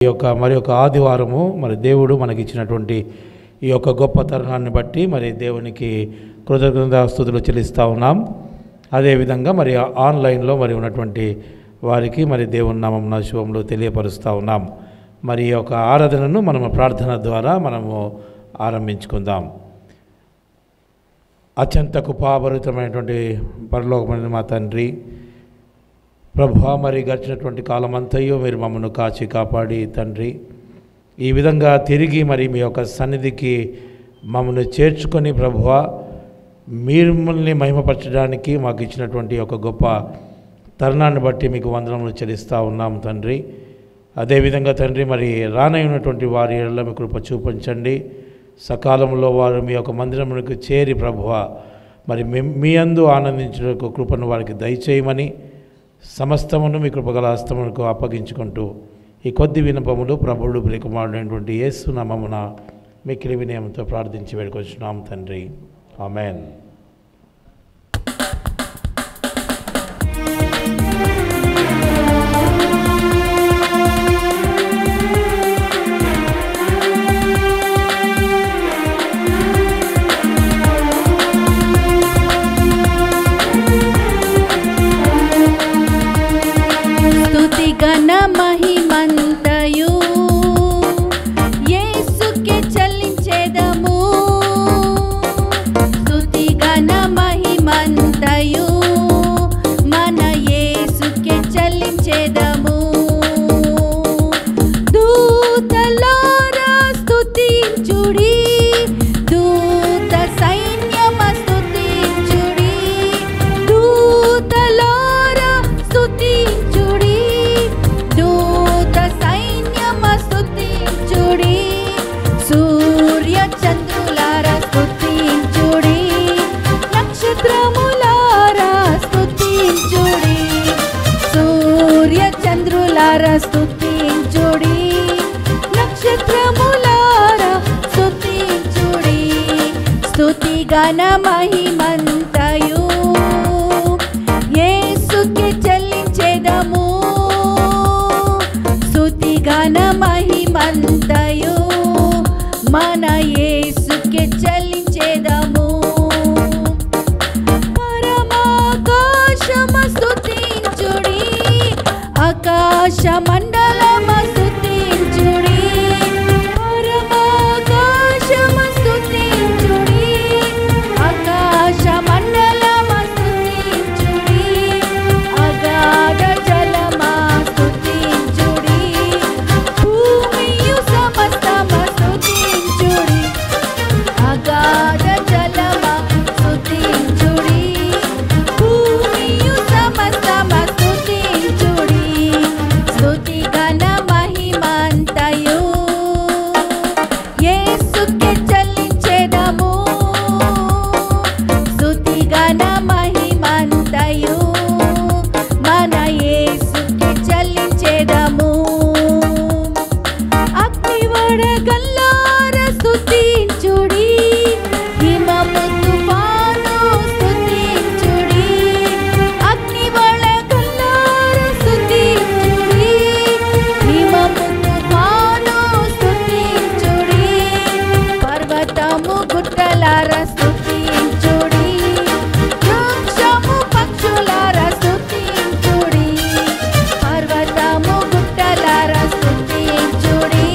మరి ఒక ఆదివారము మరి దేవుడు మనకి ఇచ్చినటువంటి ఈ యొక్క గొప్ప తరుణాన్ని బట్టి మరి దేవునికి కృతజ్ఞతాస్తుతులు చెల్లిస్తూ ఉన్నాం. అదేవిధంగా మరి ఆన్లైన్లో మరి ఉన్నటువంటి వారికి మరి దేవుని నామమున శుభములు తెలియపరుస్తూ ఉన్నాం. మరి ఈ యొక్క ఆరాధనను మనము ప్రార్థన ద్వారా మనము ఆరంభించుకుందాం. అత్యంత కృపాభరితమైనటువంటి పరలోకమైన మా తండ్రి, ప్రభువా, మరి గడిచినటువంటి కాలం అంతయు మీరు మమ్మల్ని కాచి కాపాడి తండ్రి, ఈ విధంగా తిరిగి మరి మీ యొక్క సన్నిధికి మమ్మల్ని చేర్చుకొని ప్రభువా, మిమ్మల్ని మహిమపరచడానికి మాకు ఇచ్చినటువంటి ఒక గొప్ప తరుణాన్ని బట్టి మీకు వందనములు చెల్లిస్తూ ఉన్నాం తండ్రి. అదేవిధంగా తండ్రి, మరి రానయ్యున్నటువంటి వారి ఎడల మీ కృప చూపించండి. సకాలంలో వారు మీ యొక్క మందిరములకు చేరి ప్రభువా, మరి మీ యందు ఆనందించిన కృపను వారికి దయచేయమని సమస్తమును మీ కృపగల హస్తమునకు అప్పగించుకుంటూ ఈ కొద్ది వినపములు ప్రభువుడు ప్రియకుమారుడైనటువంటి యేసు నామమున మిక్కిలి వినయంతో ప్రార్థించి వేడుకొచ్చున్నాం తండ్రి. ఆమేన్. ఘన మహిమంతయు యేసుకే చెల్లించేదము. స్తుతి ఘన మహిమంతయు మన యేసుకే చెల్లించేదము. దూతలారా స్తుతించుడి, దూత సైన్యమ స్తుతించుడి, దూతలారా స్తుతించుడి, సూర్య చంద్రులారా స్తుతించుడి, నక్షత్రములారా స్తుతించుడి, సూర్య చంద్రులారా స్తుతించుడి, నక్షత్రములారా స్తుతించుడి. స్తుతి ఘన మహిమంతయు యేసుకే చెల్లించేదము. స్తుతి ఘన మహిమంతయు మన యేసుకే చెల్లించేదము. పరమాకాశమ స్తుతించుడి, ఆకాశ మండలమ స్తుతించుడి, పరమాకాశమ స్తుతించుడి, ఆకాశ మండలమ స్తుతించుడి, అగాధ జలమ స్తుతించుడి, భూమియు సమస్తమ స్తుతించుడి, అగాధ జలమ స్తుతించుడి, భూమియు సమస్తమ స్తుతించుడి. స్తుతి ఘన మహిమంతయు యేసుకే చెల్లించేదము. స్తుతి ఘన మహిమంతయు మన యేసుకే చెల్లించేదము. అగ్నివడగల్లారా స్తుతించుడి, హిమము తుఫాను స్తుతించుడి, అగ్నివడగల్లారా స్తుతించుడి, హిమము తుఫాను స్తుతించుడి, పర్వతము గుట్టలారా స్తుతించుడి, వృక్షము పక్షులారా స్తుతించుడి, పర్వతము గుట్టలారా స్తుతించుడి,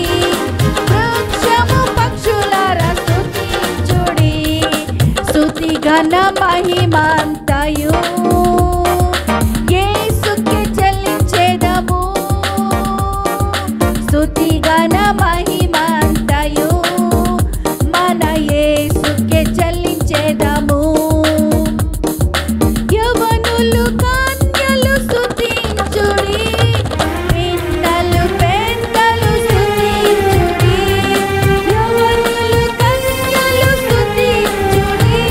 వృక్షము పక్షులారా స్తుతించుడి. స్తుతి ఘన మహిమంతయు యేసుకే చెల్లించేదము. స్తుతి ఘన మహిమంతయు మన యేసుకే చెల్లించేదము. యవనులు కన్యలు స్తుతించుడి, పిన్నలు పెద్దలు స్తుతించుడి, యవనులు కన్యలు స్తుతించుడి,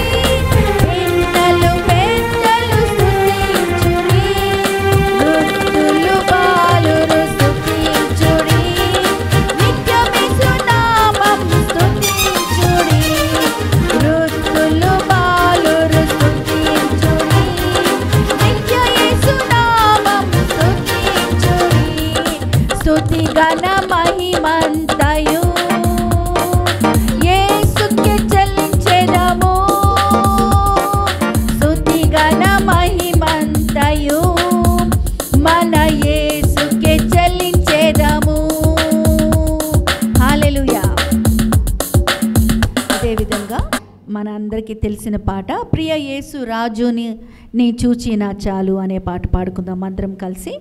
పిన్నలు పెద్దలు స్తుతించుడి, వృద్ధులు బాలురు స్తుతించుడి, నిత్యమే అందరికీ తెలిసిన పాట. ప్రియ యేసు రాజుని నీ చూచినా చాలు అనే పాట పాడుకుందాం అందరం కలిసి.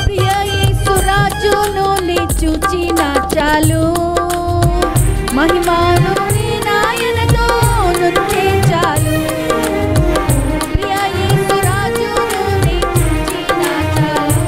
ప్రియ యేసు రాజును నీ చూచినా చాలు, మహిమాను నీ నాయనతో నృత్యే చాలు. ప్రియ యేసు రాజును నీ చూచినా చాలు,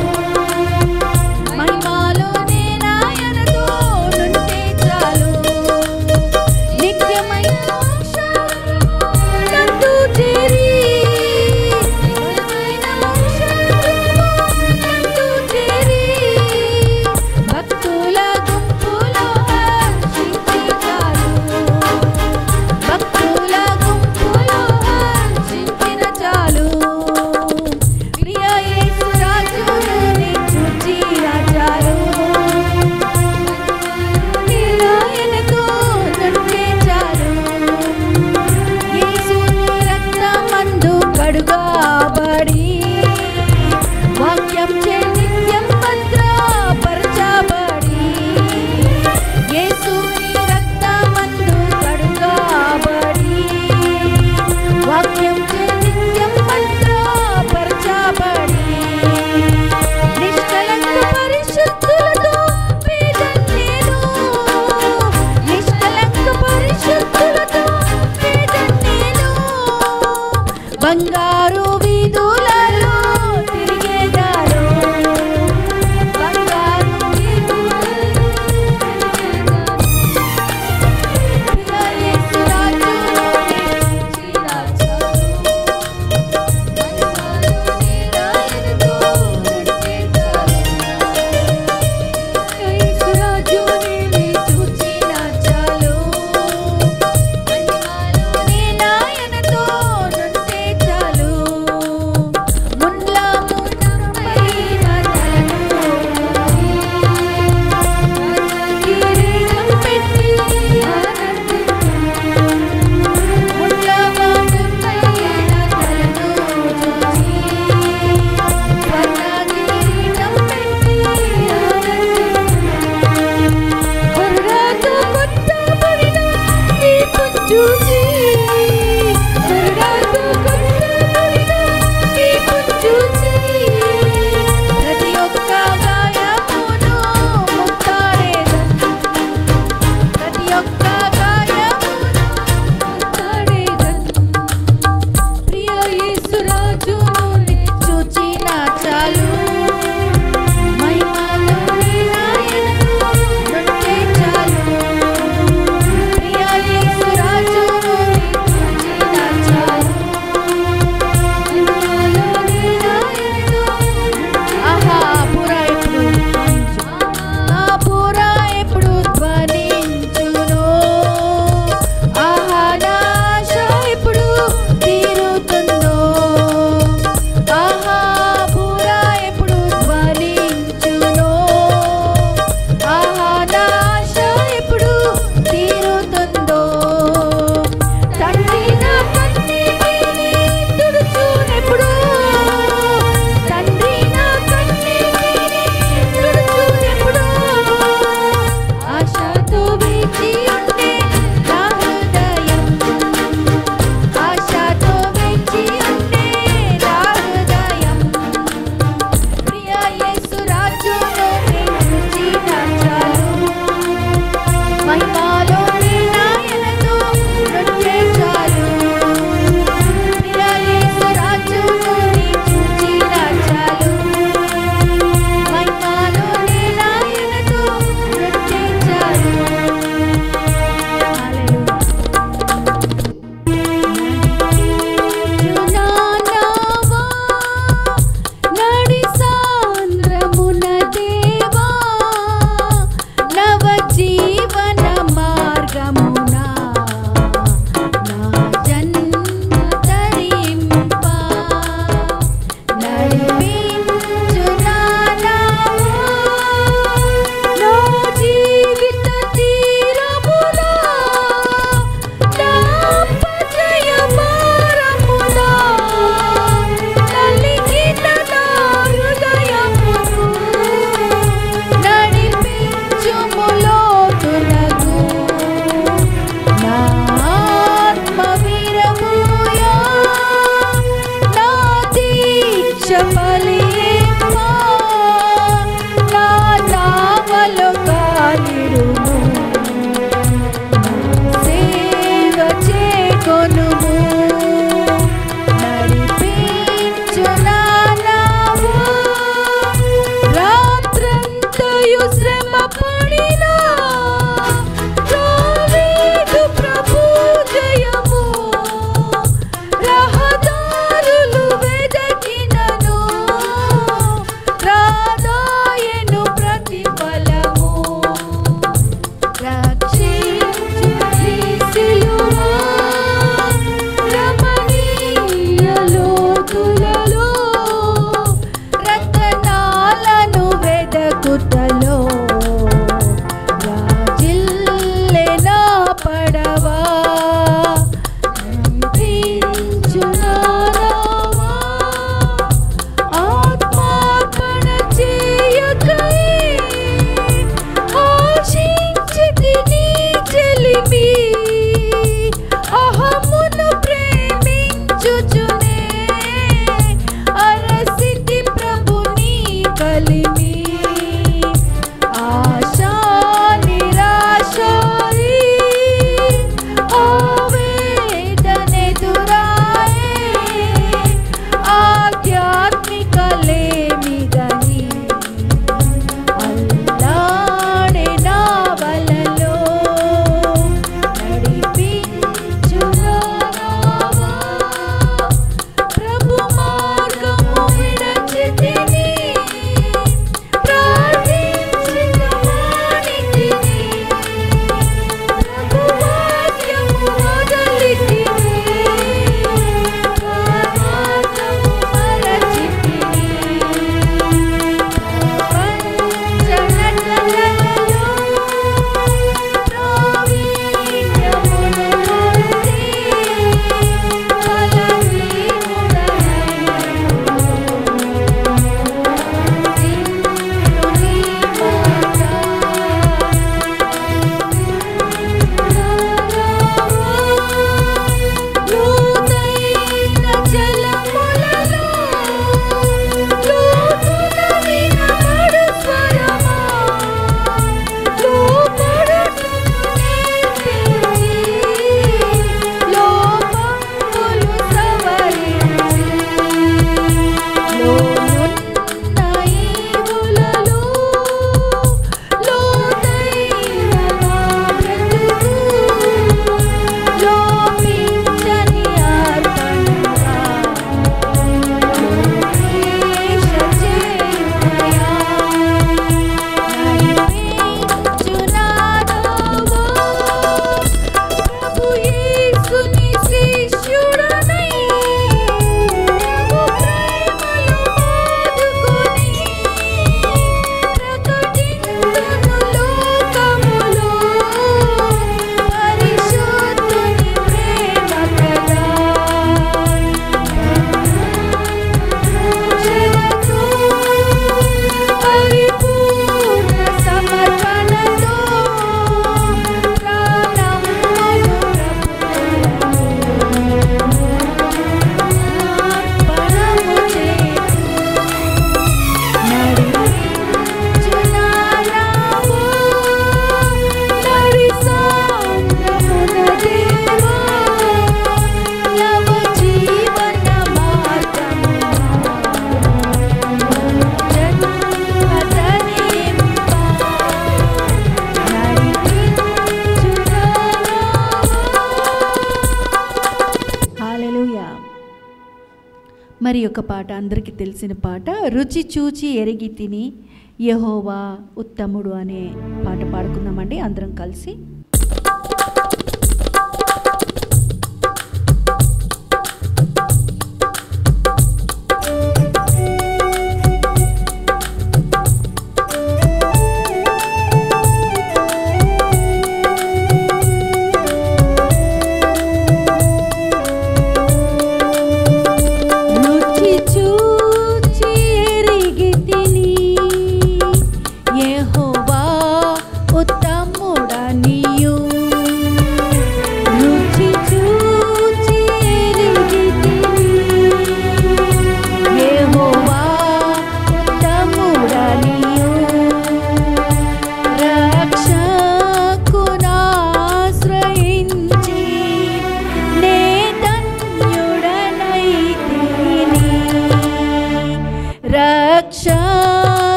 మరి ఒక పాట అందరికీ తెలిసిన పాట, రుచి చూచి ఎరిగి తిని యెహోవా ఉత్తముడు అనే పాట పాడుకుందామండి అందరం కలిసి.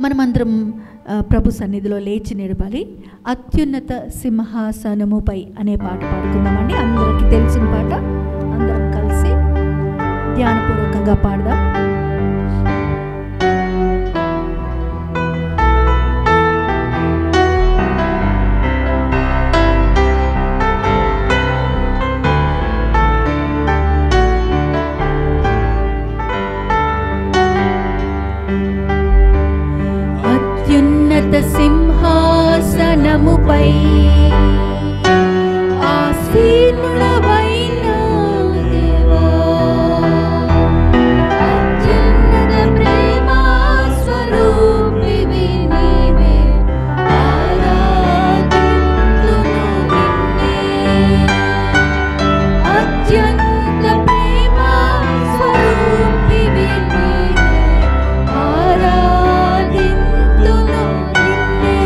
మనమందరం ప్రభు సన్నిధిలో లేచి నిలబడి అత్యున్నత సింహాసనముపై అనే పాట పాడుకుందామండి. అందరికీ తెలిసిన పాట. అందరం కలిసి ధ్యానపూర్వకంగా పాడదాం. అత్యున్నత సింహాసనముపై ఆసీనుడవైన దేవా, అత్యున్నత ప్రేమ స్వరూపివి నీవే, ఆరాధింతును నిన్నే. అత్యంత ప్రేమ స్వరూపివి నీవే, ఆరాధింతును నిన్నే.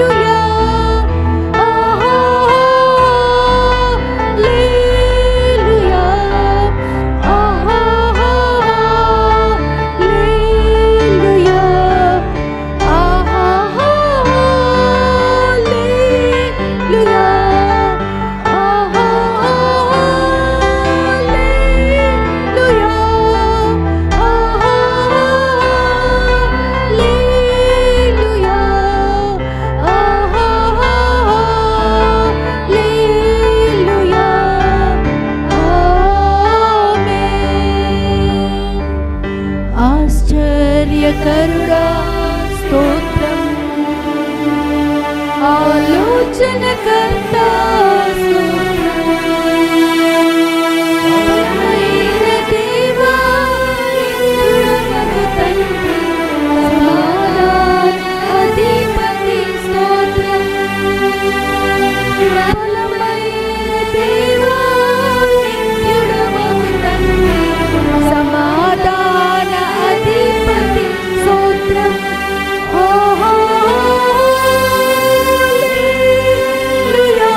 హల్లెలూయా, హల్లెలూయా, హల్లెలూయా, హల్లెలూయా, ఆశ్చర్యకరుడా స్తోత్రం, ఆలోచనకర్త స్తోత్రం, బలమైన దేవా, నిత్యుడవగు తండ్రి, సమాధాన అధిపతి స్తోత్రం. బలమైన దేవా, నిత్యుడవగు తండ్రి, సమాధాన అధిపతి స్తోత్రం. హల్లెలూయా,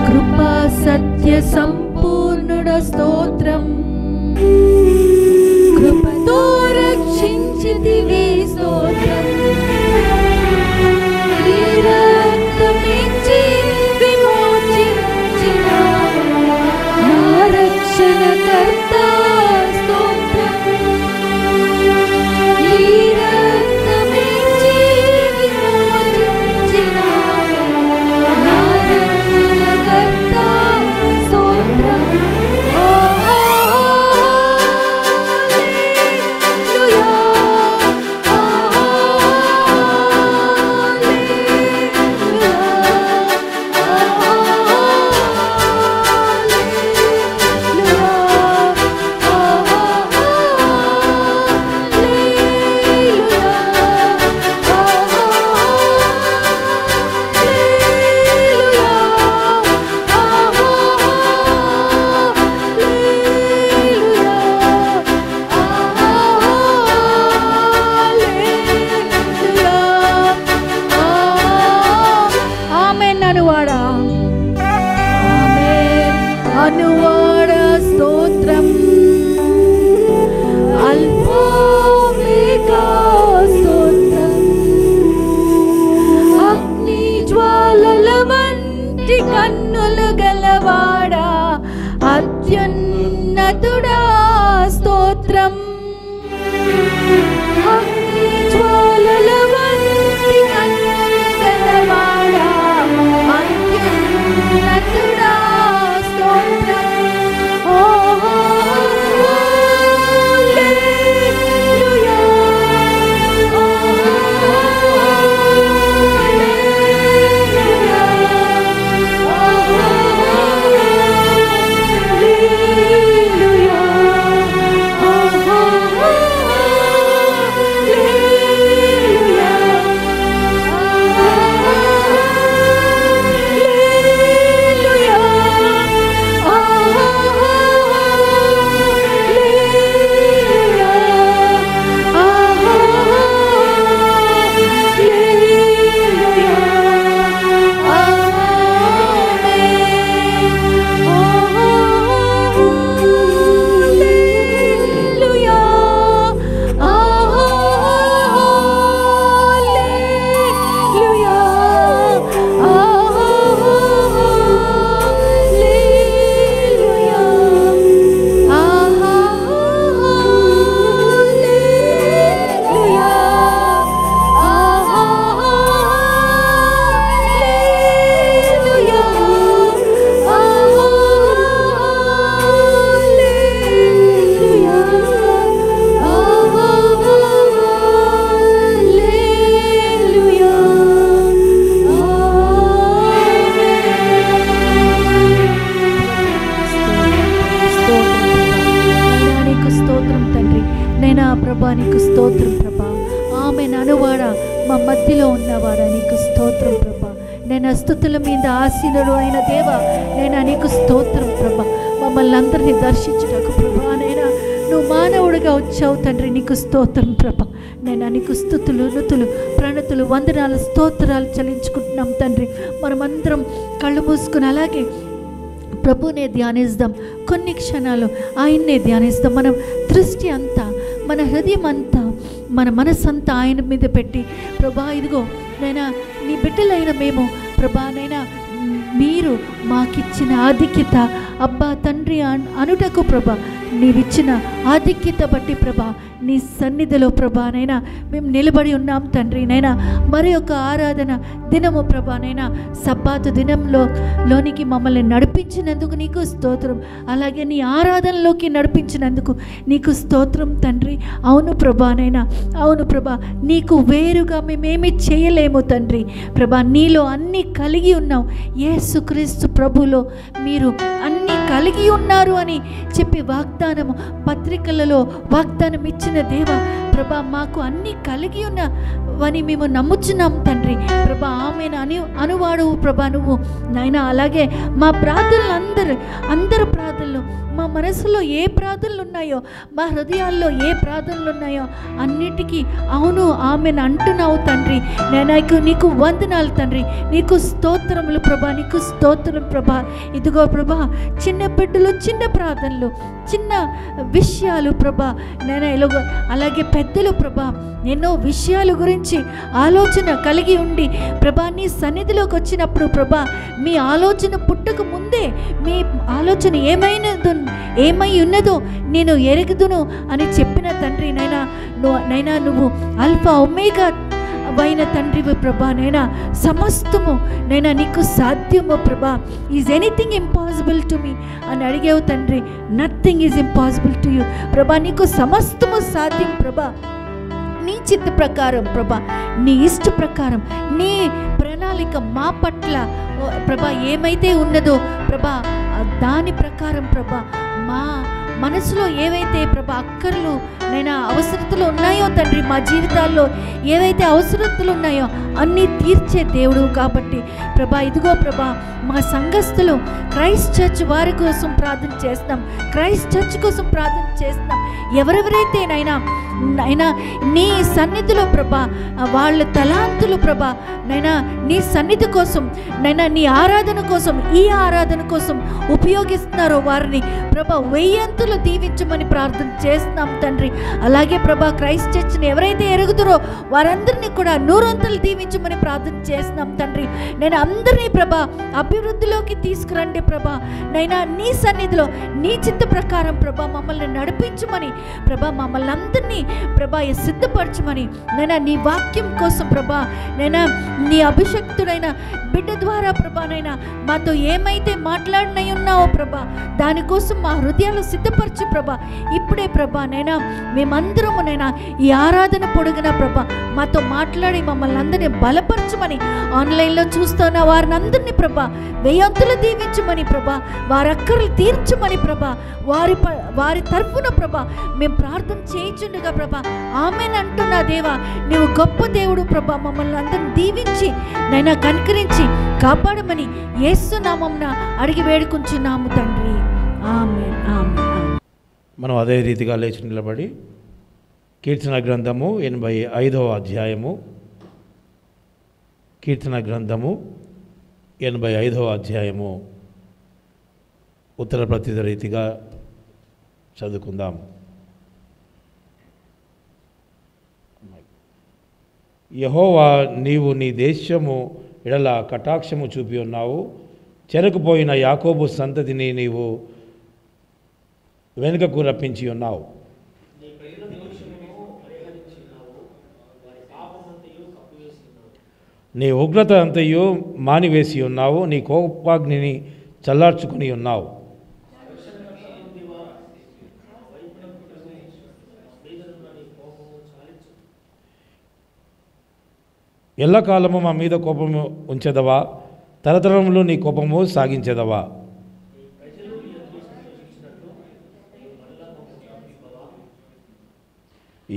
కృపా సత్య సంపూర్ణుడ స్తోత్రం, కృపతో రక్షించితివి స్తోత్రం. నీ రక్తమిచ్చి విమోచించినావు, నా రక్షణకర్త స్తోత్రం. నీ రక్తమిచ్చి విమోచించినావు, నా రక్షణకర్త స్తోత్రం. అనువాడ స్తోత్రం, అల్పమేగా స్తోత్రం. అగ్ని జ్వాలల వంటి కన్నులు గలవాడా, అత్యున్నతుడా స్తోత్రం. అగ్ని జ్వాలల వంటి కన్నులు గలవాడా, అత్యున్నతుడా స్తోత్రం. హల్లెలూయా, ప్రభా నీకు స్తోత్రం ప్రభా. ఆమెను అనువాడ మా మధ్యలో ఉన్నవాడా నీకు స్తోత్రం ప్రభా. నేను స్తుతుల మీద ఆశీనుడు అయిన దేవ, నేను నీకు స్తోత్రం ప్రభా. మమ్మల్ని అందరినీ దర్శించుటకు ప్రభా నైనా నువ్వు మానవుడిగా వచ్చావు తండ్రి, నీకు స్తోత్రం ప్రభా. నేను నీకు స్తుతులు నుతులు ప్రణతులు వందనాలు స్తోత్రాలు చెల్లించుకుంటున్నాం తండ్రి. మనమందరం కళ్ళు మూసుకుని అలాగే ప్రభునే ధ్యానిస్తాం. కొన్ని క్షణాలు ఆయన్నే ధ్యానిస్తాం. మనం దృష్టి అంతా, మన హృదయం అంతా, మన మనసంతా ఆయన మీద పెట్టి ప్రభా ఇదిగో నైనా నీ బిడ్డలైన మేము ప్రభా నైనా మీరు మాకిచ్చిన ఆధిక్యత అబ్బా తండ్రి అనుటకు ప్రభా నీవిచ్చిన ఆధిక్యత బట్టి ప్రభా నీ సన్నిధిలో ప్రభా నైనా మేము నిలబడి ఉన్నాం తండ్రి. నైనా మరి ఒక ఆరాధన దినము ప్రభా నైనా సబ్బాతు లోనికి మమ్మల్ని నడిపించినందుకు నీకు స్తోత్రం. అలాగే నీ ఆరాధనలోకి నడిపించినందుకు నీకు స్తోత్రం తండ్రి. అవును ప్రభా నైనా, అవును ప్రభా, నీకు వేరుగా మేమేమి చేయలేము తండ్రి. ప్రభా నీలో అన్నీ కలిగి ఉన్నావు. యేసుక్రీస్తు ప్రభులో మీరు అన్నీ కలిగి ఉన్నారు అని చెప్పి వాగ్దానము పత్రికలలో వాగ్దానం ఇచ్చిన దేవా ప్రభా మాకు అన్నీ కలిగి ఉన్నవని మేము నమ్ముచున్నాం తండ్రి. ప్రభా ఆమెను అనువాడు ప్రభా నువ్వు నాయన. అలాగే మా ప్రార్థనలు అందరి ప్రార్థనలు, మా మనసులో ఏ ప్రార్థనలు ఉన్నాయో, మా హృదయాల్లో ఏ ప్రార్థనలు ఉన్నాయో అన్నిటికీ అవును ఆమెను అంటున్నావు తండ్రి. నేను నీకు వందనాలు తండ్రి, నీకు స్తోత్రములు ప్రభా, నీకు స్తోత్రం ప్రభా. ఇదిగో ప్రభా చిన్న బిడ్డలు చిన్న ప్రార్థనలు, చిన్న విషయాలు ప్రభా నేను అలాగే పెద్దలు ప్రభా ఎన్నో విషయాల గురించి ఆలోచన కలిగి ఉండి ప్రభా నీ సన్నిధిలోకి వచ్చినప్పుడు ప్రభా మీ ఆలోచన పుట్టక ముందే మీ ఆలోచన ఏమై ఉన్నదో నేను ఎరుగుదును అని చెప్పిన తండ్రి. నైనా నువ్వు అల్ఫా ఒమేగా అయిన తండ్రివి ప్రభా. నైనా సమస్తము నైనా నీకు సాధ్యము ప్రభా. Is anything impossible to me అని అడిగావు తండ్రి. Nothing is impossible to you ప్రభా. నీకు సమస్తము సాధ్యం ప్రభా. నీ చిత్త ప్రకారం ప్రభా, నీ ఇష్ట ప్రకారం, నీ ప్రణాళిక మా పట్ల ప్రభా ఏమైతే ఉన్నదో ప్రభా దాని ప్రకారం ప్రభా మా మనసులో ఏవైతే ప్రభా అక్కర్లు నైనా అవసరతలు ఉన్నాయో తండ్రి, మా జీవితాల్లో ఏవైతే అవసరతలు ఉన్నాయో అన్నీ తీర్చే దేవుడు కాబట్టి ప్రభా ఇదిగో ప్రభా మా సంఘస్థులు క్రైస్ట్ చర్చ్ వారి కోసం ప్రార్థన చేస్తాం, క్రైస్ట్ చర్చ్ కోసం ప్రార్థన చేస్తాం. ఎవరెవరైతే నైనా నీ సన్నిధిలో ప్రభా వాళ్ళ తలాంతులు ప్రభా నైనా నీ సన్నిధి కోసం నైనా నీ ఆరాధన కోసం ఈ ఆరాధన కోసం ఉపయోగిస్తున్నారో వారిని ప్రభా 1000 దీవించమని ప్రార్థన చేస్తున్నాం తండ్రి. అలాగే ప్రభా క్రైస్ట్ చర్చ్ని ఎవరైతే ఎరుగుతారో వారందరినీ కూడా 100 దీవించమని ప్రార్థన చేస్తున్నాం తండ్రి. నేను అందరినీ ప్రభా అభివృద్ధిలోకి తీసుకురండి ప్రభా. నైనా నీ సన్నిధిలో నీ చిత్త ప్రకారం ప్రభా మమ్మల్ని నడిపించమని ప్రభా, మమ్మల్ని అందరినీ ప్రభా సిద్ధపరచమని నైనా నీ వాక్యం కోసం ప్రభా నైనా నీ అభిషక్తుడైన బిడ్డ ద్వారా ప్రభా నైనా మాతో ఏమైతే మాట్లాడినై ఉన్నావో ప్రభా దానికోసం మా హృదయాలు సిద్ధపరచు ప్రభా. ఇప్పుడే ప్రభా నైనా మేమందరము నైనా ఈ ఆరాధన పొడుగున ప్రభా మాతో మాట్లాడి మమ్మల్ని అందరినీ బలపరచమని, ఆన్లైన్లో చూస్తున్న వారిని అందరినీ ప్రభా 1000 దీవించమని ప్రభా, వారి అక్కర్లు తీర్చమని ప్రభా, వారి తరఫున ప్రభా మేము ప్రార్థన చేయించుండగా ప్రభా ఆమెను అంటున్నా దేవా నీవు గొప్ప దేవుడు ప్రభా. మమ్మల్ని అందరిని దీవించి నైనా కనికరించి కాపాడమని యేసు నామమున అడిగి వేడుకుంటున్నాము తండ్రి. ఆమేన్ ఆమేన్. మనం అదే రీతిగా లేచి నిలబడి కీర్తన గ్రంథము 85వ అధ్యాయము, కీర్తన గ్రంథము 85వ అధ్యాయము ఉత్తర ప్రతిద రీతిగా చదువుకుందాం. యెహోవా నీవు నీ దేశము ఎడల కటాక్షము చూపి ఉన్నావు, చెరకుపోయిన యాకోబు సంతతిని నీవు వెనుకకు రప్పించి ఉన్నావు. నీ ఉగ్రత అంతయు మానివేసి ఉన్నావు, నీ కోపాగ్నిని చల్లార్చుకుని ఉన్నావు. ఎల్లకాలము మా మీద కోపము ఉంచెదవా, తరతరములు నీ కోపము సాగించెదవా.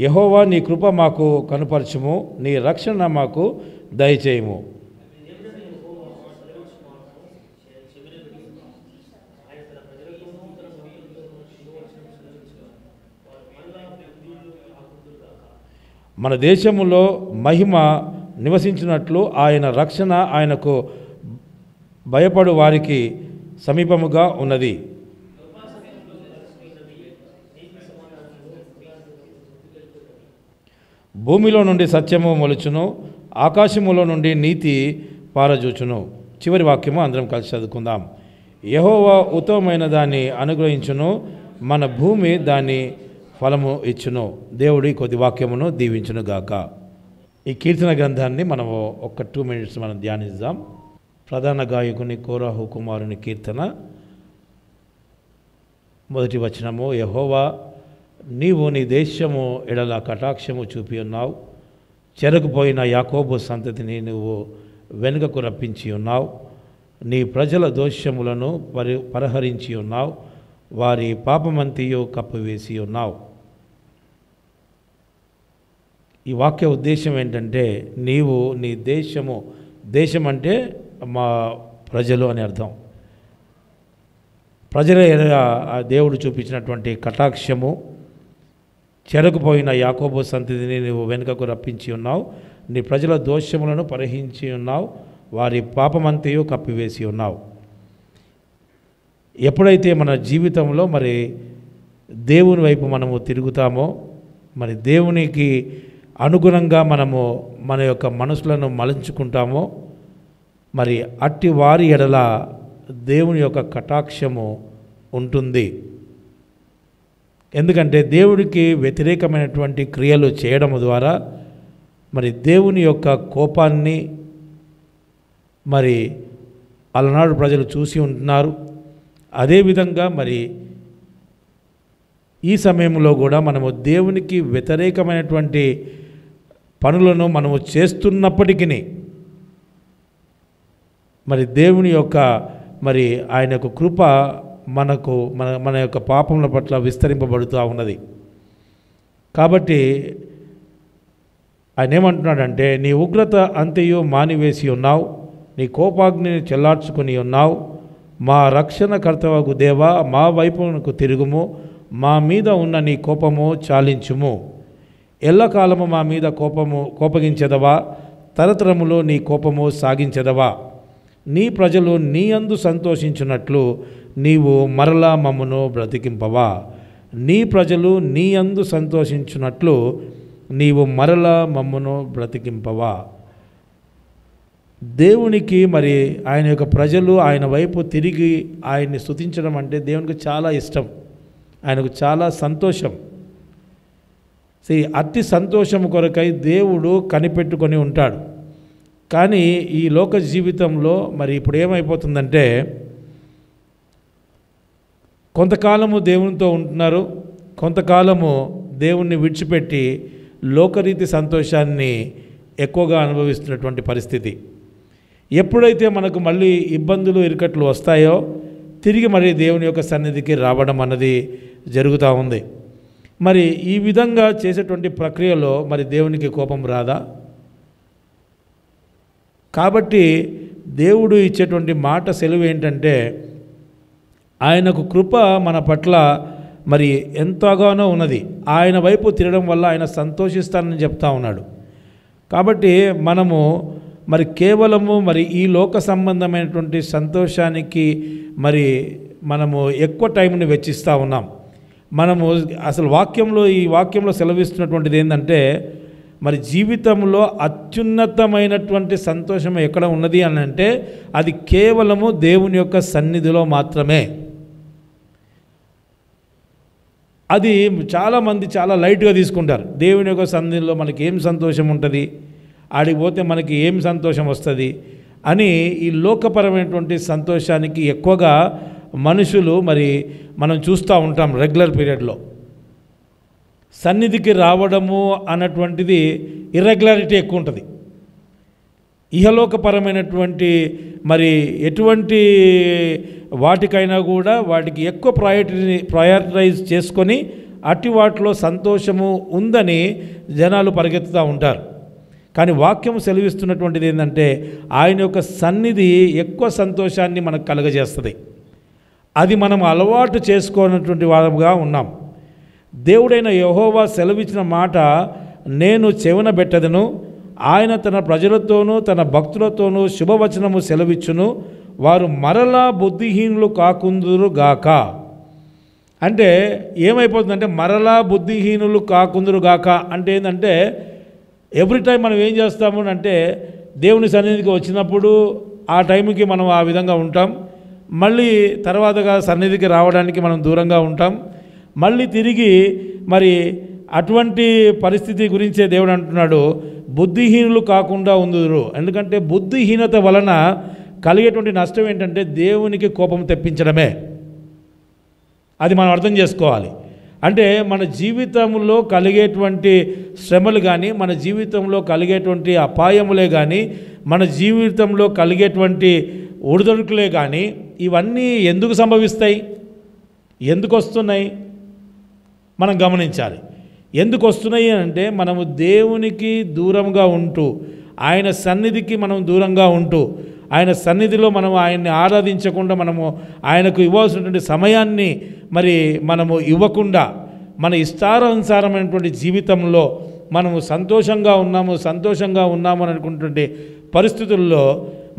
యెహోవా నీ కృప మాకు కనుపరచుము, నీ రక్షణ మాకు దయచేయము. మన దేశములో మహిమ నివసించినట్లు ఆయన రక్షణ ఆయనకు భయపడు వారికి సమీపముగా ఉన్నది. భూమిలో నుండి సత్యము మొలుచును, ఆకాశములో నుండి నీతి పారజూచును. చివరి వాక్యము అందరం కలిసి చదువుకుందాం. యెహోవా ఉత్తమమైన దాన్ని అనుగ్రహించును, మన భూమి దాని ఫలము ఇచ్చును. దేవుడి కొద్ది వాక్యమును దీవించును గాక. ఈ కీర్తన గ్రంథాన్ని మనము ఒక 2 minutes మనం ధ్యానిద్దాం. ప్రధాన గాయకుని కోరాహు కుమారుని కీర్తన, మొదటి వచనము. యెహోవా నీవు నీ దేశము ఎడల కటాక్షము చూపి ఉన్నావు, చెరకుపోయిన యాకోబు సంతతిని నువ్వు వెనుకకు రప్పించి ఉన్నావు. నీ ప్రజల దోషములను పరిహరించి ఉన్నావు, వారి పాపమంతియు కప్పివేసి ఉన్నావు. ఈ వాక్య ఉద్దేశం ఏంటంటే, నీవు నీ దేశము, దేశం అంటే మా ప్రజలు అని అర్థం. ప్రజల ఆ దేవుడు చూపించినటువంటి కటాక్షము, చెరకుపోయిన యాకోబు సంతతిని నువ్వు వెనుకకు రప్పించి ఉన్నావు, నీ ప్రజల దోషములను పరిహరించి ఉన్నావు, వారి పాపమంతయు కప్పివేసి ఉన్నావు. ఎప్పుడైతే మన జీవితంలో మరి దేవుని వైపు మనము తిరుగుతామో, మరి దేవునికి అనుగుణంగా మనము మన యొక్క మనసులను మలచుకుంటామో, మరి అట్టి వారి ఎడల దేవుని యొక్క కటాక్షము ఉంటుంది. ఎందుకంటే దేవుడికి వ్యతిరేకమైనటువంటి క్రియలు చేయడం ద్వారా మరి దేవుని యొక్క కోపాన్ని మరి అలనాడు ప్రజలు చూసి ఉంటున్నారు. అదేవిధంగా మరి ఈ సమయంలో కూడా మనము దేవునికి వ్యతిరేకమైనటువంటి పనులను మనము చేస్తున్నప్పటికీ మరి దేవుని యొక్క మరి ఆయన యొక్క కృప మనకు మన యొక్క పాపముల పట్ల విస్తరింపబడుతూ ఉన్నది. కాబట్టి ఆయన ఏమంటున్నాడంటే, నీ ఉగ్రత అంతయు మానివేసి ఉన్నావు, నీ కోపాగ్నిని చెల్లార్చుకుని ఉన్నావు. మా రక్షణకర్తవగు దేవా, మా వైపునకు తిరుగుము, మా మీద ఉన్న నీ కోపము చాలించుము. ఎల్లకాలము మా మీద కోపగించెదవా, తరతరములో నీ కోపము సాగించెదవా. నీ ప్రజలు నీ యందు సంతోషించున్నట్లు నీవు మరలా మమ్మను బ్రతికింపవా. నీ ప్రజలు నీ యందు సంతోషించున్నట్లు నీవు మరలా మమ్మను బ్రతికింపవా. దేవునికి మరి ఆయన యొక్క ప్రజలు ఆయన వైపు తిరిగి ఆయన్ని స్తుతించడం అంటే దేవునికి చాలా ఇష్టం, ఆయనకు చాలా సంతోషం. అతి సంతోషం కొరకై దేవుడు కనిపెట్టుకొని ఉంటాడు. కానీ ఈ లోక జీవితంలో మరి ఇప్పుడు ఏమైపోతుందంటే, కొంతకాలము దేవునితో ఉంటున్నారు, కొంతకాలము దేవుణ్ణి విడిచిపెట్టి లోకరీతి సంతోషాన్ని ఎక్కువగా అనుభవిస్తున్నటువంటి పరిస్థితి. ఎప్పుడైతే మనకు మళ్ళీ ఇబ్బందులు ఇరుకట్లు వస్తాయో తిరిగి మరి దేవుని యొక్క సన్నిధికి రావడం అన్నది జరుగుతూ ఉంది. మరి ఈ విధంగా చేసేటువంటి ప్రక్రియలో మరి దేవునికి కోపం రాదా? కాబట్టి దేవుడు ఇచ్చేటువంటి మాట సెలవు ఏంటంటే, ఆయనకు కృప మన పట్ల మరి ఎంతగానో ఉన్నది. ఆయన వైపు తిరగడం వల్ల ఆయన సంతోషిస్తానని చెప్తా ఉన్నాడు. కాబట్టి మనము మరి కేవలము మరి ఈ లోక సంబంధమైనటువంటి సంతోషానికి మరి మనము ఎక్కువ టైంని వెచ్చిస్తూ ఉన్నాం. మనము అసలు ఈ వాక్యంలో సెలవిస్తున్నటువంటిది ఏంటంటే, మరి జీవితంలో అత్యున్నతమైనటువంటి సంతోషం ఎక్కడ ఉన్నది అని అంటే అది కేవలము దేవుని యొక్క సన్నిధిలో మాత్రమే. అది చాలామంది చాలా లైట్గా తీసుకుంటారు. దేవుని యొక్క సన్నిధిలో మనకి ఏం సంతోషం ఉంటుంది, ఆడికి పోతే మనకి ఏం సంతోషం వస్తుంది అని ఈ లోకపరమైనటువంటి సంతోషానికి ఎక్కువగా మనుషులు మరి మనం చూస్తూ ఉంటాం. రెగ్యులర్ పీరియడ్లో సన్నిధికి రావడము అన్నటువంటిది ఇర్రెగ్యులారిటీ ఎక్కువ ఉంటుంది. ఇహలోకపరమైనటువంటి మరి ఎటువంటి వాటికైనా కూడా వాటికి ఎక్కువ ప్రయారిటైజ్ చేసుకొని అట్టి వాటిలో సంతోషము ఉందని జనాలు పరిగెత్తుతూ ఉంటారు. కానీ వాక్యం సెలవిస్తున్నటువంటిది ఏంటంటే ఆయన యొక్క సన్నిధి ఎక్కువ సంతోషాన్ని మనకు కలుగజేస్తుంది. అది మనం అలవాటు చేసుకోనటువంటి వారుగా ఉన్నాం. దేవుడైన యెహోవా సెలవిచ్చిన మాట నేను చెవిన బెట్టదను, ఆయన తన ప్రజలతోనూ తన భక్తులతోనూ శుభవచనము సెలవిచ్చును, వారు మరలా బుద్ధిహీనులు కాకుందురుగాక. అంటే ఏమైపోతుందంటే మరలా బుద్ధిహీనులు కాకుందురుగాక అంటే ఏంటంటే ఎవ్రీ టైం మనం ఏం చేస్తాము అంటే దేవుని సన్నిధికి వచ్చినప్పుడు ఆ టైంకి మనం ఆ విధంగా ఉంటాం, మళ్ళీ తర్వాతగా సన్నిధికి రావడానికి మనం దూరంగా ఉంటాం. మళ్ళీ తిరిగి మరి అటువంటి పరిస్థితి గురించే దేవుడు అంటున్నాడు బుద్ధిహీనులు కాకుండా ఉందురు. ఎందుకంటే బుద్ధిహీనత వలన కలిగేటువంటి నష్టం ఏంటంటే దేవునికి కోపం తెప్పించడమే. అది మనం అర్థం చేసుకోవాలి. అంటే మన జీవితంలో కలిగేటువంటి శ్రమలు కానీ, మన జీవితంలో కలిగేటువంటి అపాయములే కానీ, మన జీవితంలో కలిగేటువంటి ఒడిదొడుకులే కానీ ఇవన్నీ ఎందుకు సంభవిస్తాయి, ఎందుకు వస్తున్నాయి మనం గమనించాలి. ఎందుకు వస్తున్నాయి అంటే మనము దేవునికి దూరంగా ఉంటూ, ఆయన సన్నిధికి మనం దూరంగా ఉంటూ, ఆయన సన్నిధిలో మనం ఆయన్ని ఆరాధించకుండా, మనము ఆయనకు ఇవ్వాల్సినటువంటి సమయాన్ని మరి మనము ఇవ్వకుండా, మన ఇష్టానుసారమైనటువంటి జీవితంలో మనము సంతోషంగా ఉన్నాము అని అనుకున్నటువంటి పరిస్థితుల్లో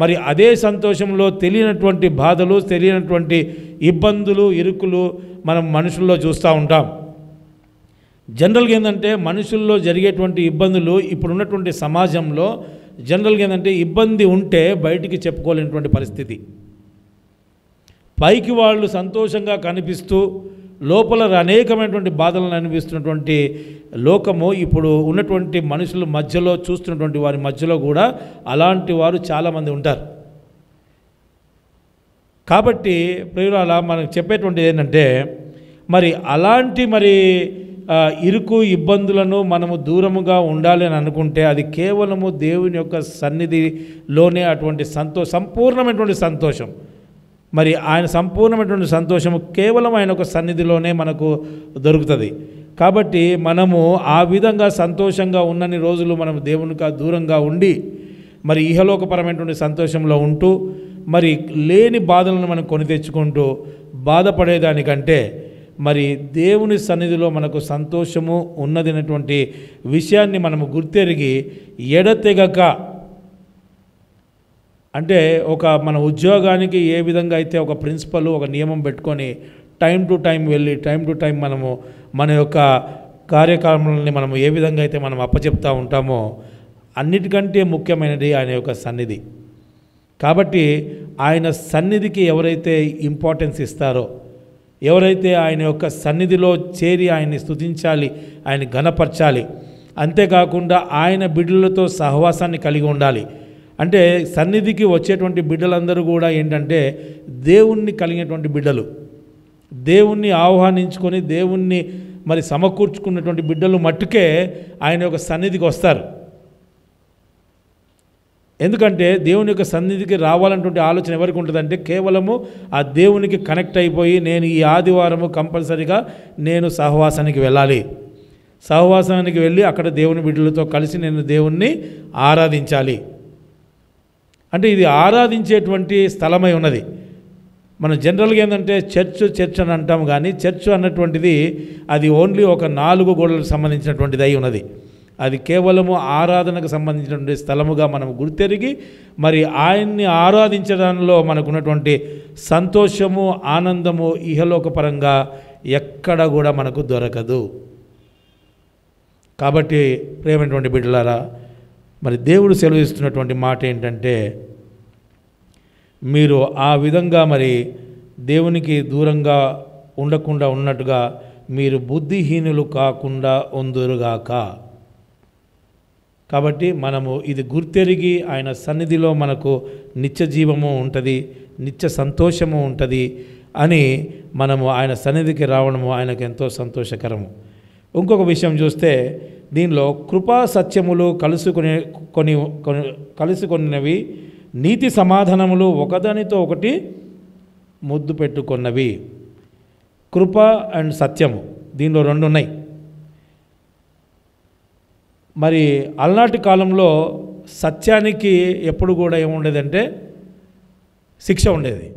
మరి అదే సంతోషంలో తెలియనటువంటి బాధలు, తెలియనటువంటి ఇబ్బందులు, ఇరుకులు మనం మనుషుల్లో చూస్తూ ఉంటాం. జనరల్గా ఏంటంటే మనుషుల్లో జరిగేటువంటి ఇబ్బందులు ఇప్పుడున్నటువంటి సమాజంలో జనరల్గా ఏంటంటే ఇబ్బంది ఉంటే బయటికి చెప్పుకోలేనటువంటి పరిస్థితి. పైకి వాళ్ళు సంతోషంగా కనిపిస్తూ లోపల అనేకమైనటువంటి బాధలను అనిపిస్తున్నటువంటి లోకము ఇప్పుడు ఉన్నటువంటి మనుషుల మధ్యలో చూస్తున్నటువంటి వారి మధ్యలో కూడా అలాంటి వారు చాలామంది ఉంటారు. కాబట్టి ప్రియులారా మనకు చెప్పేటువంటిది ఏంటంటే మరి అలాంటి ఇరుకు ఇబ్బందులను మనము దూరముగా ఉండాలి అని అనుకుంటే అది కేవలము దేవుని యొక్క సన్నిధిలోనే అటువంటి సంపూర్ణమైనటువంటి సంతోషం, మరి ఆయన సంపూర్ణమైనటువంటి సంతోషము కేవలం ఆయన యొక్క సన్నిధిలోనే మనకు దొరుకుతుంది. కాబట్టి మనము ఆ విధంగా సంతోషంగా ఉన్నన్ని రోజులు మనం దేవునికి దూరంగా ఉండి మరి ఇహలోకపరమైనటువంటి సంతోషంలో ఉంటూ మరి లేని బాధలను మనం కొని తెచ్చుకుంటూ బాధపడేదానికంటే మరి దేవుని సన్నిధిలో మనకు సంతోషము ఉన్నదనేటువంటి విషయాన్ని మనము గుర్తెరిగి ఎడతెగక, అంటే మన ఉద్యోగానికి ఏ విధంగా అయితే ఒక ప్రిన్సిపల్ ఒక నియమం పెట్టుకొని టైం టు టైం వెళ్ళి టైం టు టైం మనము మన యొక్క కార్యక్రమాలని మనము ఏ విధంగా అయితే మనం అప్పచెప్తూ ఉంటామో అన్నిటికంటే ముఖ్యమైనది ఆయన యొక్క సన్నిధి. కాబట్టి ఆయన సన్నిధికి ఎవరైతే ఇంపార్టెన్స్ ఇస్తారో, ఎవరైతే ఆయన యొక్క సన్నిధిలో చేరి ఆయన్ని స్తుతించాలి, ఆయన ఘనపరచాలి, అంతేకాకుండా ఆయన బిడ్డలతో సహవాసాన్ని కలిగి ఉండాలి. అంటే సన్నిధికి వచ్చేటువంటి బిడ్డలందరూ కూడా ఏంటంటే దేవుణ్ణి కలిగినటువంటి బిడ్డలు, దేవుణ్ణి ఆహ్వానించుకొని దేవుణ్ణి మరి సమకూర్చుకున్నటువంటి బిడ్డలు మట్టుకే ఆయన యొక్క సన్నిధికి వస్తారు. ఎందుకంటే దేవుని యొక్క సన్నిధికి రావాలన్నటువంటి ఆలోచన ఎవరికి ఉంటుందంటే కేవలము ఆ దేవునికి కనెక్ట్ అయిపోయి నేను ఈ ఆదివారము కంపల్సరీగా నేను సహవాసానికి వెళ్ళాలి, సహవాసానికి వెళ్ళి అక్కడ దేవుని బిడ్డలతో కలిసి నేను దేవుణ్ణి ఆరాధించాలి. అంటే ఇది ఆరాధించేటువంటి స్థలమై ఉన్నది. మనం జనరల్గా ఏంటంటే చర్చ్ అని అంటాం, కానీ చర్చ్ అన్నటువంటిది అది ఓన్లీ ఒక 4 గోడలకు సంబంధించినటువంటిది అయి ఉన్నది. అది కేవలము ఆరాధనకు సంబంధించినటువంటి స్థలముగా మనం గుర్తెరిగి మరి ఆయన్ని ఆరాధించడంలో మనకున్నటువంటి సంతోషము, ఆనందము ఇహలోకపరంగా ఎక్కడ కూడా మనకు దొరకదు. కాబట్టి ప్రేమైనటువంటి బిడ్డలారా, మరి దేవుడు సెలవిస్తున్నటువంటి మాట ఏంటంటే మీరు ఆ విధంగా మరి దేవునికి దూరంగా ఉండకుండా ఉన్నట్టుగా మీరు బుద్ధిహీనులు కాకుండా ఉందురుగాక. కాబట్టి మనము ఇది గుర్తెరిగి ఆయన సన్నిధిలో మనకు నిత్య జీవము ఉంటుంది, నిత్య సంతోషము ఉంటుంది అని మనము ఆయన సన్నిధికి రావడము ఆయనకు ఎంతో సంతోషకరము. ఇంకొక విషయం చూస్తే దీనిలో కృపా సత్యములు కలుసుకొనినవి, నీతి సమాధానములు ఒకదానితో ఒకటి ముద్దు పెట్టుకున్నవి. కృప అండ్ సత్యము దీనిలో 2 ఉన్నాయి. మరి అలనాటి కాలంలో సత్యానికి ఎప్పుడు కూడా ఏముండేదంటే శిక్ష ఉండేది.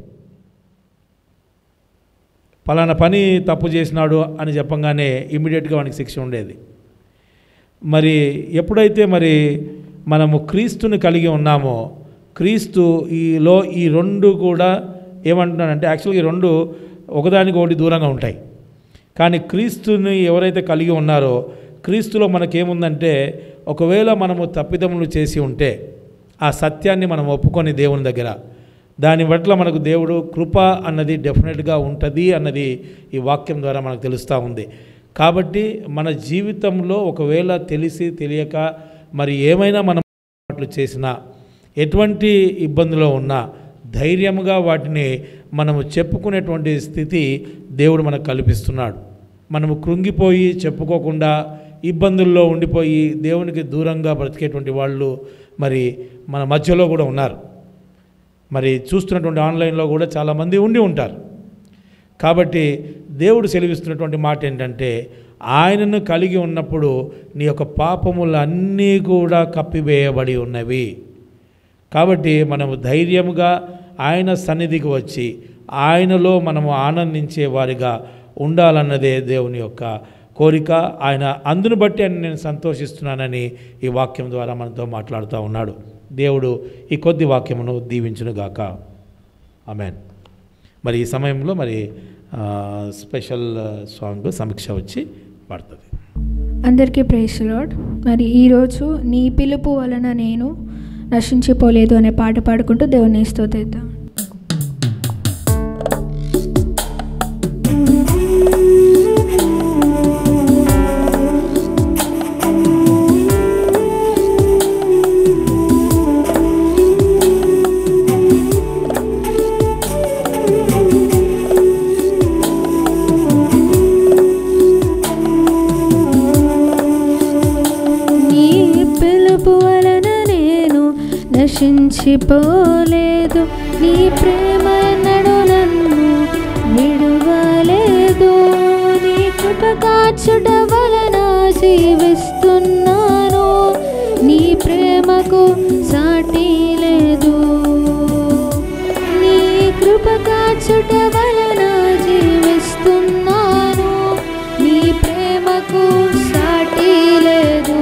పలానా పని తప్పు చేసినాడు అని చెప్పంగానే ఇమ్మీడియట్గా వానికి శిక్ష ఉండేది. మరి ఎప్పుడైతే మరి మనము క్రీస్తుని కలిగి ఉన్నామో, క్రీస్తు ఈ 2 కూడా ఏమంటున్నానంటే యాక్చువల్గా ఈ 2 ఒకదానికొకటి దూరంగా ఉంటాయి. కానీ క్రీస్తుని ఎవరైతే కలిగి ఉన్నారో, క్రీస్తులో మనకేముందంటే ఒకవేళ మనము తప్పిదములు చేసి ఉంటే ఆ సత్యాన్ని మనం ఒప్పుకొని దేవుని దగ్గర, దాని పట్ల మనకు దేవుడు కృప అన్నది డెఫినెట్గా ఉంటుంది అన్నది ఈ వాక్యం ద్వారా మనకు తెలుస్తూ ఉంది. కాబట్టి మన జీవితంలో ఒకవేళ తెలిసి తెలియక మరి ఏమైనా మనం చేసినా, ఎటువంటి ఇబ్బందిలో ఉన్నా ధైర్యంగా వాటిని మనము చెప్పుకునేటువంటి స్థితి దేవుడు మనకు కల్పిస్తున్నాడు. మనము కృంగిపోయి చెప్పుకోకుండా ఇబ్బందుల్లో ఉండిపోయి దేవునికి దూరంగా బ్రతికేటువంటి వాళ్ళు మరి మన మధ్యలో కూడా ఉన్నారు. మరి చూస్తున్నటువంటి ఆన్లైన్లో కూడా చాలామంది ఉండి ఉంటారు. కాబట్టి దేవుడు సెలవిస్తున్నటువంటి మాట ఏంటంటే, ఆయనను కలిగి ఉన్నప్పుడు నీ యొక్క పాపములన్నీ కూడా కప్పివేయబడి ఉన్నవి. కాబట్టి మనము ధైర్యముగా ఆయన సన్నిధికి వచ్చి ఆయనలో మనము ఆనందించే వారిగా ఉండాలన్నదే దేవుని యొక్క కోరిక. ఆయన అందును బట్టి నేను సంతోషిస్తున్నానని ఈ వాక్యం ద్వారా మనతో మాట్లాడుతూ ఉన్నాడు. దేవుడు ఈ కొద్ది వాక్యమును దీవించునుగాక. ఆమేన్. మరి ఈ సమయంలో మరి స్పెషల్ సాంగ్ సమీక్ష వచ్చి పాడుతుంది. అందరికీ ప్రైజ్ ది లార్డ్. మరి ఈరోజు నీ పిలుపు వలన నేను నశించిపోలేదు అనే పాట పాడుకుంటూ దేవుని స్తుతిద్దాం. నశించిపోలేదు, నీ ప్రేమ ఎన్నడూ నన్ను విడువలేదు, నీ కృప కాచుట వలన జీవిస్తున్నాను, నీ ప్రేమకు సాటి లేదు, నీ కృప కాచుట వలన జీవిస్తున్నాను, నీ ప్రేమకు సాటి లేదు.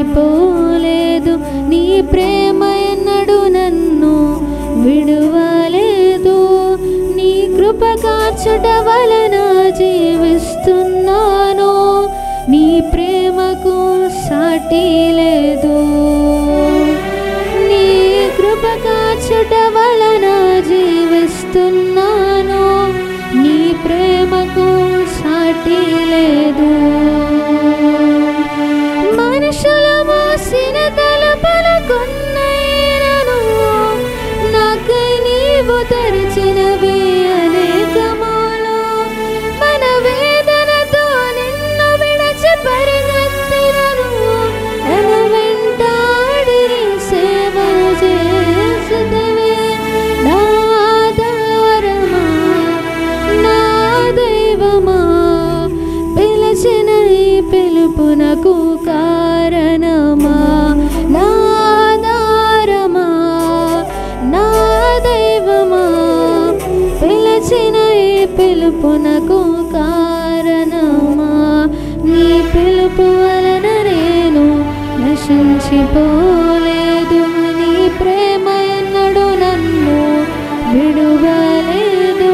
నశించిపోలేదు, నీ ప్రేమ ఎన్నడూ నన్ను విడువలేదు, నీ కృప కాచుట వలన జీవిస్తున్నాను, నీ ప్రేమకు సాటి లేదు, నీ కృప కాచుట వలన జీవిస్తున్నాను, నీ ప్రేమకు సాటి లేదు. మనుషుల మోసిన తలపల కొన్నైనను నాకై నీవు తెరిచినవి అనేకములు, మన వేదనతో నిన్ను విడచి పరిగెత్తినను నన్ను వెంటాడి సేవ చేయుచు. పిలుపునకు కారణమా, నీ పిలుపు వలన నేను నశించిపోలేదు, నీ ప్రేమ ఎన్నడూ నన్ను విడువలేదు,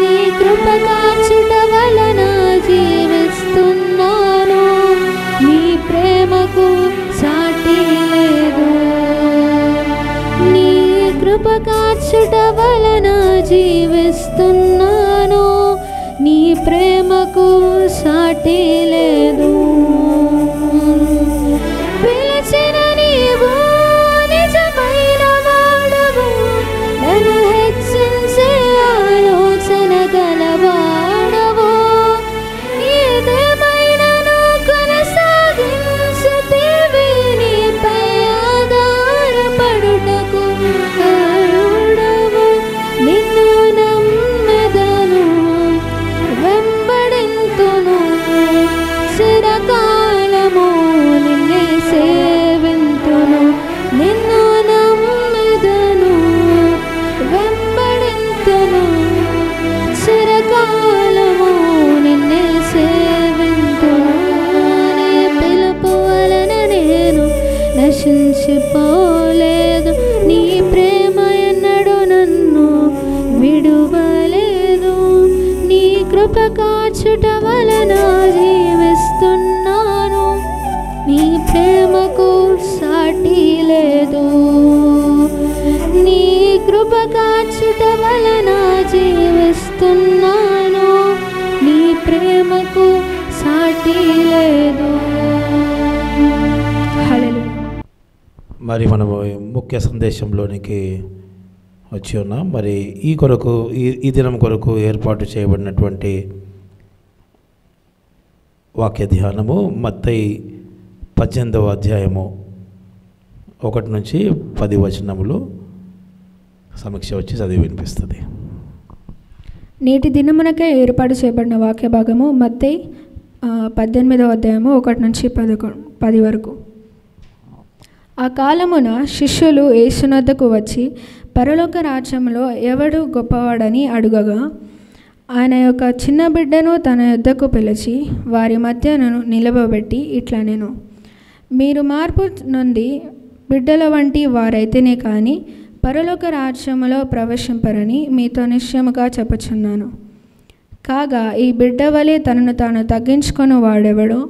నీ కృప కాచుట వలన జీవిస్తున్నాను, నీ ప్రేమకు సాటి లేదు, నీ కృప కాచుట వలన జీవిస్తున్నాను, నీ ప్రేమకు సాటి లేదు. పిలిచిన నీవు నిజమైన వాడవు, నన్ను హెచ్చించే ఆలోచన గలవాడవు, ఏదేమైనను కొనసాగించుతీవి, నీపై ఆధారపడుటకు అరుడవు, నిన్ను నమ్మెదను వెంబడింతును, చిరకాలము నిన్నే సేవింతును, నిన్ను నమ్మెదను వెంబడింతును, చిరకాలము నిన్నే సేవింతును, నీ పిలుపు వలన నేను నశించిపోలేదు, నీ ప్రేమ ఎన్నడూ నన్ను విడువలేదు, నీ కృప కాచుట వలన జీవిస్తున్నాను, నీ ప్రేమకు సాటి లేదు, నీ కృప కాచుట వలన జీవిస్తున్నాను, నీ ప్రేమకు సాటి లేదు. హల్లెలూయా. మరి మనము ముఖ్య సందేశంలోనికి వచ్చి ఉన్నాం. మరి ఈ దినం కొరకు ఏర్పాటు చేయబడినటువంటి వాక్య ధ్యానము మత్తయి 18వ అధ్యాయము 1 నుంచి 10 వచనములు సమీక్ష వచ్చి చదివి వినిపిస్తుంది. నేటి దినమునకే ఏర్పాటు చేయబడిన వాక్య భాగము మత్తయి 18వ అధ్యాయము 1 నుంచి 10 వరకు. ఆ కాలమున శిష్యులు యేసునొద్దకు వచ్చి పరలోక రాజ్యంలో ఎవడు గొప్పవాడని అడుగగా, ఆయన యొక్క చిన్న బిడ్డను తన యొద్దకు పిలిచి వారి మధ్యను నిలబెట్టి ఇట్లా నేను, మీరు మార్పు నుండి బిడ్డల వంటి వారైతేనే కానీ పరలోక రాజ్యములో ప్రవేశింపరని మీతో నిశ్చయముగా చెప్పుచున్నాను. కాగా ఈ బిడ్డ వలె తనను తాను తగ్గించుకొని వాడెవడో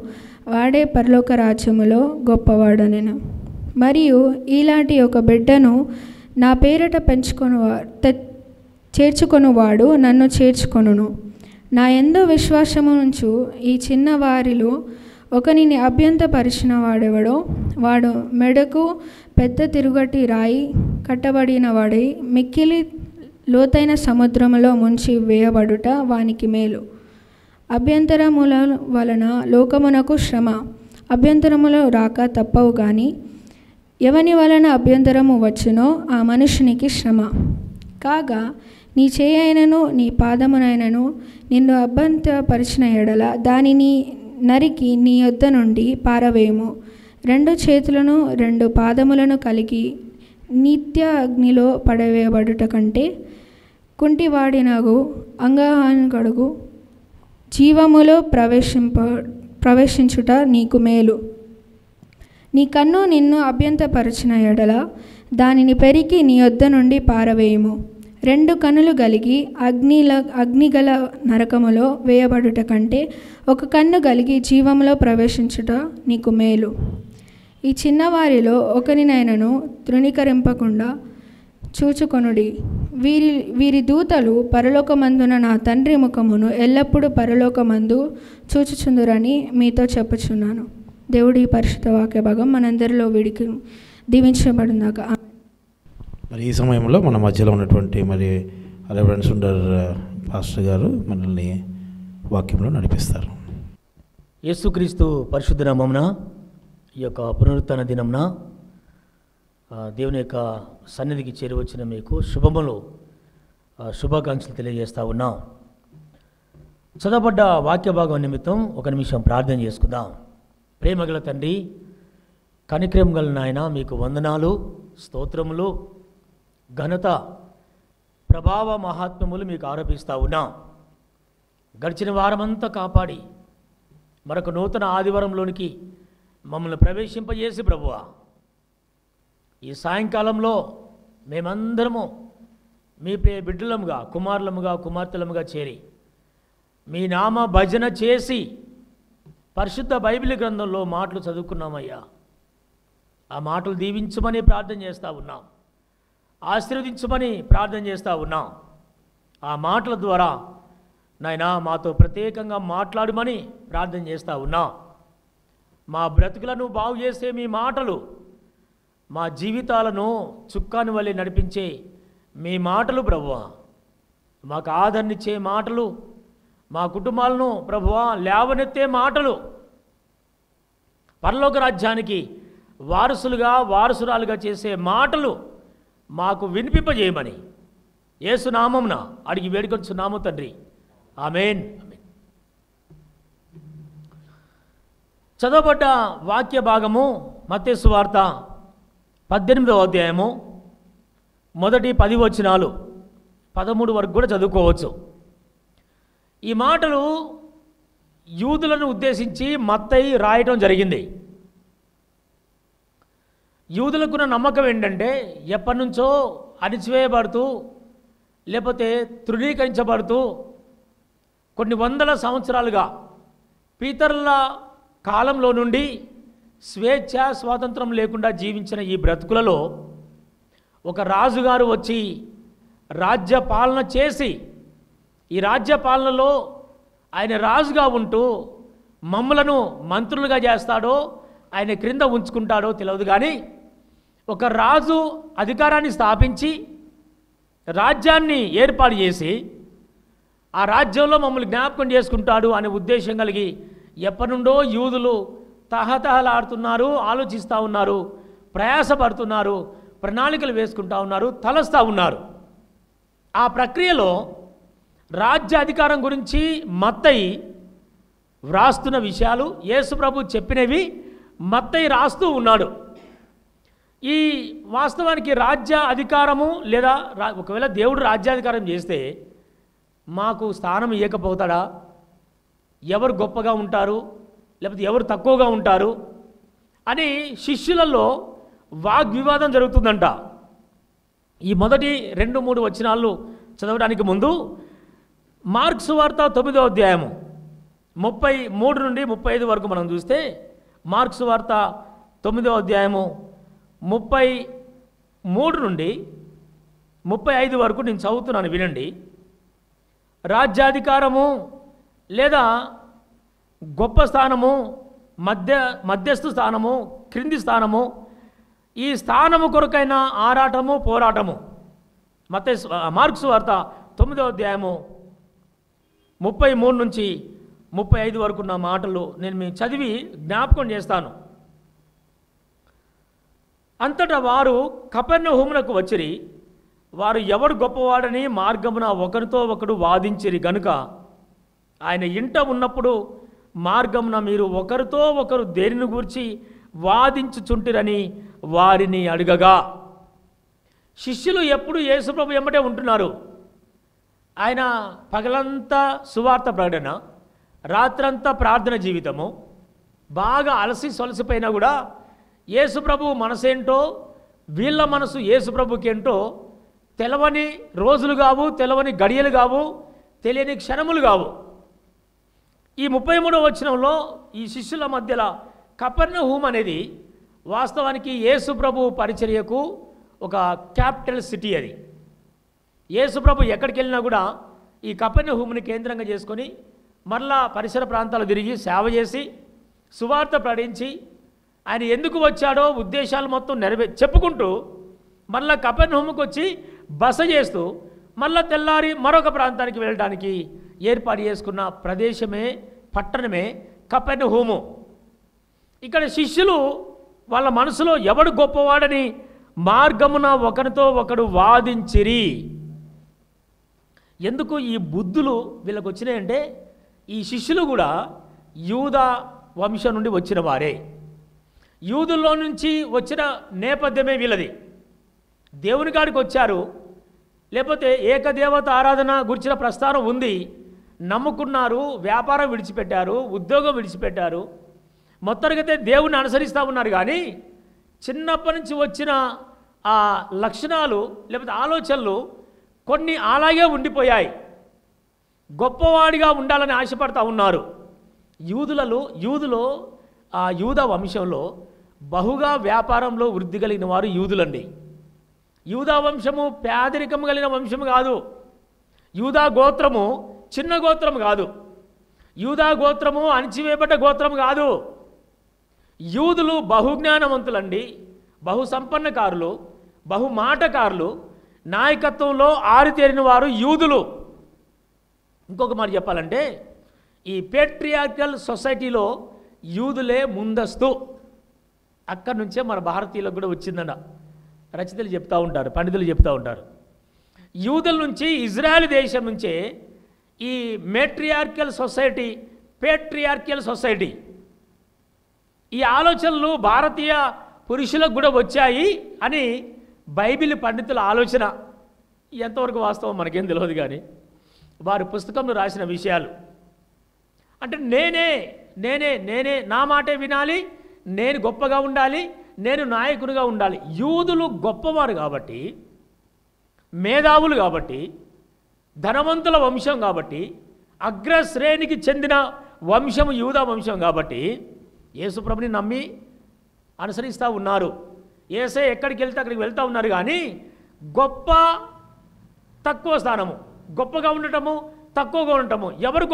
వాడే పరలోక రాజ్యములో గొప్పవాడనెను. మరియు ఇలాంటి ఒక బిడ్డను నా పేరట చేర్చుకొనువాడు నన్ను చేర్చుకొనును. నా యందు విశ్వాసముంచు ఈ చిన్న వారిలో ఒకనిని అభ్యంతరపరిచిన వాడెవడో వాడు మెడకు పెద్ద తిరుగటి రాయి కట్టబడిన వాడై మిక్కిలి లోతైన సముద్రములో ముంచి వేయబడుట వానికి మేలు. అభ్యంతరముల వలన లోకమునకు శ్రమ, అభ్యంతరములు రాక తప్పవు కానీ ఎవని వలన అభ్యంతరము వచ్చునో ఆ మనుషునికి శ్రమ. కాగా నీ చేయైనను నీ పాదమునైనను నిన్ను అభ్యంతరపరిచిన ఎడల దానిని నరికి నీ యొద్ద నుండి పారవేయము. 2 చేతులను 2 పాదములను కలిగి నిత్య అగ్నిలో పడవేయబడుట కంటే కుంటివాడినగు అంగహానుగడుగు జీవములో ప్రవేశించుట నీకు మేలు. నీ కన్ను నిన్ను అభ్యంతరపరిచిన ఎడల దానిని పెరికి నీ యొద్ద నుండి పారవేయము. 2 కన్నులు కలిగి అగ్నిగల నరకములో వేయబడుట కంటే 1 కన్ను కలిగి జీవములో ప్రవేశించుట నీకు మేలు. ఈ చిన్నవారిలో ఒకరినైనను తృణీకరింపకుండా చూచుకొనుడి. వీరి దూతలు పరలోకమందున నా తండ్రి ముఖమును ఎల్లప్పుడూ పరలోకమందు చూచుచుందురని మీతో చెప్పుచున్నాను. దేవుడి పరిశుద్ధ వాక్య భాగం మనందరిలో వీడికి దీవించబడిందాక. మరి ఈ సమయంలో మన మధ్యలో ఉన్నటువంటి మరి రెవరెండ్ సుందర్ పాస్టర్ గారు మనల్ని వాక్యంలో నడిపిస్తారు. యేసుక్రీస్తు పరిశుద్ధ నామమున ఈ యొక్క పునరుత్థాన దినంన దేవుని యొక్క సన్నిధికి చేరువచ్చిన మీకు శుభాకాంక్షలు తెలియజేస్తూ ఉన్నాం. చదవబడ్డ వాక్య భాగం నిమిత్తం 1 నిమిషం ప్రార్థన చేసుకుందాం. ప్రేమగల తండ్రి, కనికరం గల నాయన, మీకు వందనాలు, స్తోత్రములు, ఘనత, ప్రభావ, మహాత్మ్యములు మీకు ఆరోపిస్తూ ఉన్నాం. గడిచిన వారమంతా కాపాడి మరొక నూతన ఆదివారంలోనికి మమ్మల్ని ప్రవేశింపజేసి ప్రభువా, ఈ సాయంకాలంలో మేమందరము మీ బిడ్డలముగా, కుమారులముగా, కుమార్తెలముగా చేరి మీ నామ భజన చేసి పరిశుద్ధ బైబిల్ గ్రంథంలో మాటలు చదువుకున్నామయ్యా. ఆ మాటలు దీవించమని ప్రార్థన చేస్తూ ఉన్నాం, ఆశీర్వదించమని ప్రార్థన చేస్తూ ఉన్నాం. ఆ మాటల ద్వారా నాయనా మాతో ప్రత్యేకంగా మాట్లాడమని ప్రార్థన చేస్తూ ఉన్నాం. మా బ్రతుకులను బాగు చేసే మీ మాటలు, మా జీవితాలను చుక్కాని వలె నడిపించే మీ మాటలు ప్రభువా, మాకు ఆదరణిచ్చే మాటలు, మా కుటుంబాలను ప్రభువా లేవనెత్తే మాటలు, పరలోక రాజ్యానికి వారసురాలుగా చేసే మాటలు మాకు వినిపింపజేయమని యేసు నామమున అడిగి వేడుకొంచున్నాము తండ్రి. ఆమేన్. చదవబడ్డ వాక్య భాగము మత్తయి సువార్త 18వ అధ్యాయము మొదటి 10 వచనాలు 13 వరకు కూడా చదువుకోవచ్చు. ఈ మాటలు యూదులను ఉద్దేశించి మత్తయి రాయటం జరిగింది. యూదులకున్న నమ్మకం ఏంటంటే ఎప్పటి నుంచో అణిచివేయబడుతూ లేకపోతే తృణీకరించబడుతూ కొన్ని వందల సంవత్సరాలుగా పీతరుల కాలంలో నుండి స్వేచ్ఛ స్వాతంత్రం లేకుండా జీవించిన ఈ బ్రతుకులలో ఒక రాజుగారు వచ్చి రాజ్య పాలన చేసి, ఈ రాజ్య పాలనలో ఆయన రాజుగా ఉంటూ మమ్మలను మంత్రులుగా చేస్తాడో ఆయన క్రింద ఉంచుకుంటాడో తెలియదు, కానీ ఒక రాజు అధికారాన్ని స్థాపించి రాజ్యాన్ని ఏర్పాటు చేసి ఆ రాజ్యంలో మమ్మల్ని జ్ఞాపకం చేసుకుంటాడు అనే ఉద్దేశం కలిగి ఎప్పటి నుండో యూదులు తహతహలాడుతున్నారు, ఆలోచిస్తూ ఉన్నారు, ప్రయాసపడుతున్నారు, ప్రణాళికలు వేసుకుంటూ ఉన్నారు, తలస్తూ ఉన్నారు. ఆ ప్రక్రియలో రాజ్య అధికారం గురించి మత్తయి వ్రాస్తున్న విషయాలు, యేసు ప్రభు చెప్పినవి మత్తయి రాస్తూ ఉన్నాడు. ఈ వాస్తవానికి రాజ్య అధికారము లేదా ఒకవేళ దేవుడు రాజ్యాధికారం చేస్తే మాకు స్థానం ఇవ్వకపోతాడా? ఎవరు గొప్పగా ఉంటారు లేకపోతే ఎవరు తక్కువగా ఉంటారు అని శిష్యులలో వాగ్వివాదం జరుగుతుందంట. ఈ మొదటి 2-3 వచనాలు చదవడానికి ముందు మార్కు సువార్త 9వ అధ్యాయము 33 నుండి 35 వరకు మనం చూస్తే, మార్కు సువార్త 9వ అధ్యాయము 33 నుండి 35 వరకు నేను చదువుతున్నాను, వినండి. రాజ్యాధికారము లేదా గొప్ప స్థానము, మధ్యస్థ స్థానము, క్రింది స్థానము, ఈ స్థానము కొరకైన ఆరాటము, పోరాటము. మార్కు సువార్త 9వ అధ్యాయము 33 నుంచి 35 వరకు ఉన్న మాటలు నేను మీ చదివి జ్ఞాపకం చేస్తాను. అంతటా వారు కపెర్నహూమునకు వచ్చిరి. వారు ఎవడు గొప్పవాడని మార్గమున ఒకరితో ఒకడు వాదించిరి గనుక ఆయన ఇంట ఉన్నప్పుడు మార్గమున మీరు ఒకరితో ఒకరు దేనిని గూర్చి వాదించుచుంటిరని వారిని అడగగా, శిష్యులు ఎప్పుడు యేసుప్రభు వెంబడే ఉంటున్నారు. ఆయన పగలంతా సువార్త ప్రకటన, రాత్రంతా ప్రార్థన జీవితము, బాగా అలసి సొలసిపోయినా కూడా యేసుప్రభు మనసేంటో వీళ్ళ మనసు యేసుప్రభుకి ఏంటో తెలవని రోజులు కావు, తెలవని గడియలు కావు, తెలియని క్షణములు కావు. ఈ 33వ వచనంలో ఈ శిష్యుల మధ్యలో కపెర్నహూము అనేది వాస్తవానికి యేసుప్రభు పరిచర్యకు ఒక క్యాపిటల్ సిటీ. అది యేసుప్రభు ఎక్కడికి వెళ్ళినా కూడా ఈ కపెర్నహూముని కేంద్రంగా చేసుకొని మరలా పరిసర ప్రాంతాలు తిరిగి సేవ చేసి సువార్త ప్రకటించి ఆయన ఎందుకు వచ్చాడో ఉద్దేశాలు మొత్తం చెప్పుకుంటూ మళ్ళా కపెర్నహూముకు వచ్చి బస చేస్తూ మళ్ళా తెల్లారి మరొక ప్రాంతానికి వెళ్ళడానికి ఏర్పాటు చేసుకున్న ప్రదేశమే, పట్టణమే కపెర్నహూము. ఇక్కడ శిష్యులు వాళ్ళ మనసులో ఎవడు గొప్పవాడని మార్గమున ఒకరితో ఒకడు వాదించిరి. ఎందుకు ఈ బుద్ధులు వీళ్ళకి వచ్చినాయంటే ఈ శిష్యులు కూడా యూదా వంశం నుండి వచ్చిన వారే, యూదుల్లో నుంచి వచ్చిన నేపథ్యమే వీళ్ళది. దేవుని కాడికి వచ్చారు, లేకపోతే ఏకదేవత ఆరాధన గురించిన ప్రస్థానం ఉంది, నమ్ముకున్నారు, వ్యాపారం విడిచిపెట్టారు, ఉద్యోగం విడిచిపెట్టారు, మొత్తానికైతే దేవుణ్ణి అనుసరిస్తూ ఉన్నారు. కానీ చిన్నప్పటి నుంచి వచ్చిన ఆ లక్షణాలు లేకపోతే ఆలోచనలు కొన్ని అలాగే ఉండిపోయాయి. గొప్పవాడిగా ఉండాలని ఆశపడతా ఉన్నారు. యూదులో ఆ యూద వంశంలో బహుగా వ్యాపారంలో వృద్ధి కలిగిన వారు యూదులండి. యూదా వంశము పేదరికం కలిగిన వంశము కాదు. యూదా గోత్రము చిన్న గోత్రం కాదు. యూదా గోత్రము అణిచివేయబడ్డ గోత్రం కాదు. యూదులు బహుజ్ఞానవంతులండి, బహు సంపన్నకారులు, బహు మాటకారులు, నాయకత్వంలో ఆరితేరిన వారు యూదులు. ఇంకొక మాట చెప్పాలంటే ఈ పేట్రియార్కల్ సొసైటీలో యూదులే ముందస్తు. అక్కడి నుంచే మన భారతీయులకు కూడా వచ్చిందన్న రచయితలు చెప్తూ ఉంటారు, పండితులు చెప్తూ ఉంటారు. యూదుల నుంచి ఇజ్రాయెల్ దేశం నుంచే ఈ మేట్రియార్కల్ సొసైటీ, పేట్రియార్కల్ సొసైటీ, ఈ ఆలోచనలు భారతీయ పురుషులకు కూడా వచ్చాయి అని బైబిల్ పండితుల ఆలోచన. ఎంతవరకు వాస్తవం మనకేం తెలియదు, కానీ వారి పుస్తకంలో రాసిన విషయాలు. అంటే నేనే నా మాటే వినాలి, నేను గొప్పగా ఉండాలి, నేను నాయకునిగా ఉండాలి. యూదులు గొప్పవారు కాబట్టి, మేధావులు కాబట్టి, ధనవంతుల వంశం కాబట్టి, అగ్రశ్రేణికి చెందిన వంశం యూదా వంశం కాబట్టి యేసుప్రభుని నమ్మి అనుసరిస్తూ ఉన్నారు. యేసే ఎక్కడికి వెళ్తే అక్కడికి వెళ్తూ ఉన్నారు. కానీ గొప్ప తక్కువ స్థానము, గొప్పగా ఉండటము, తక్కువగా ఉండటము, ఎవరు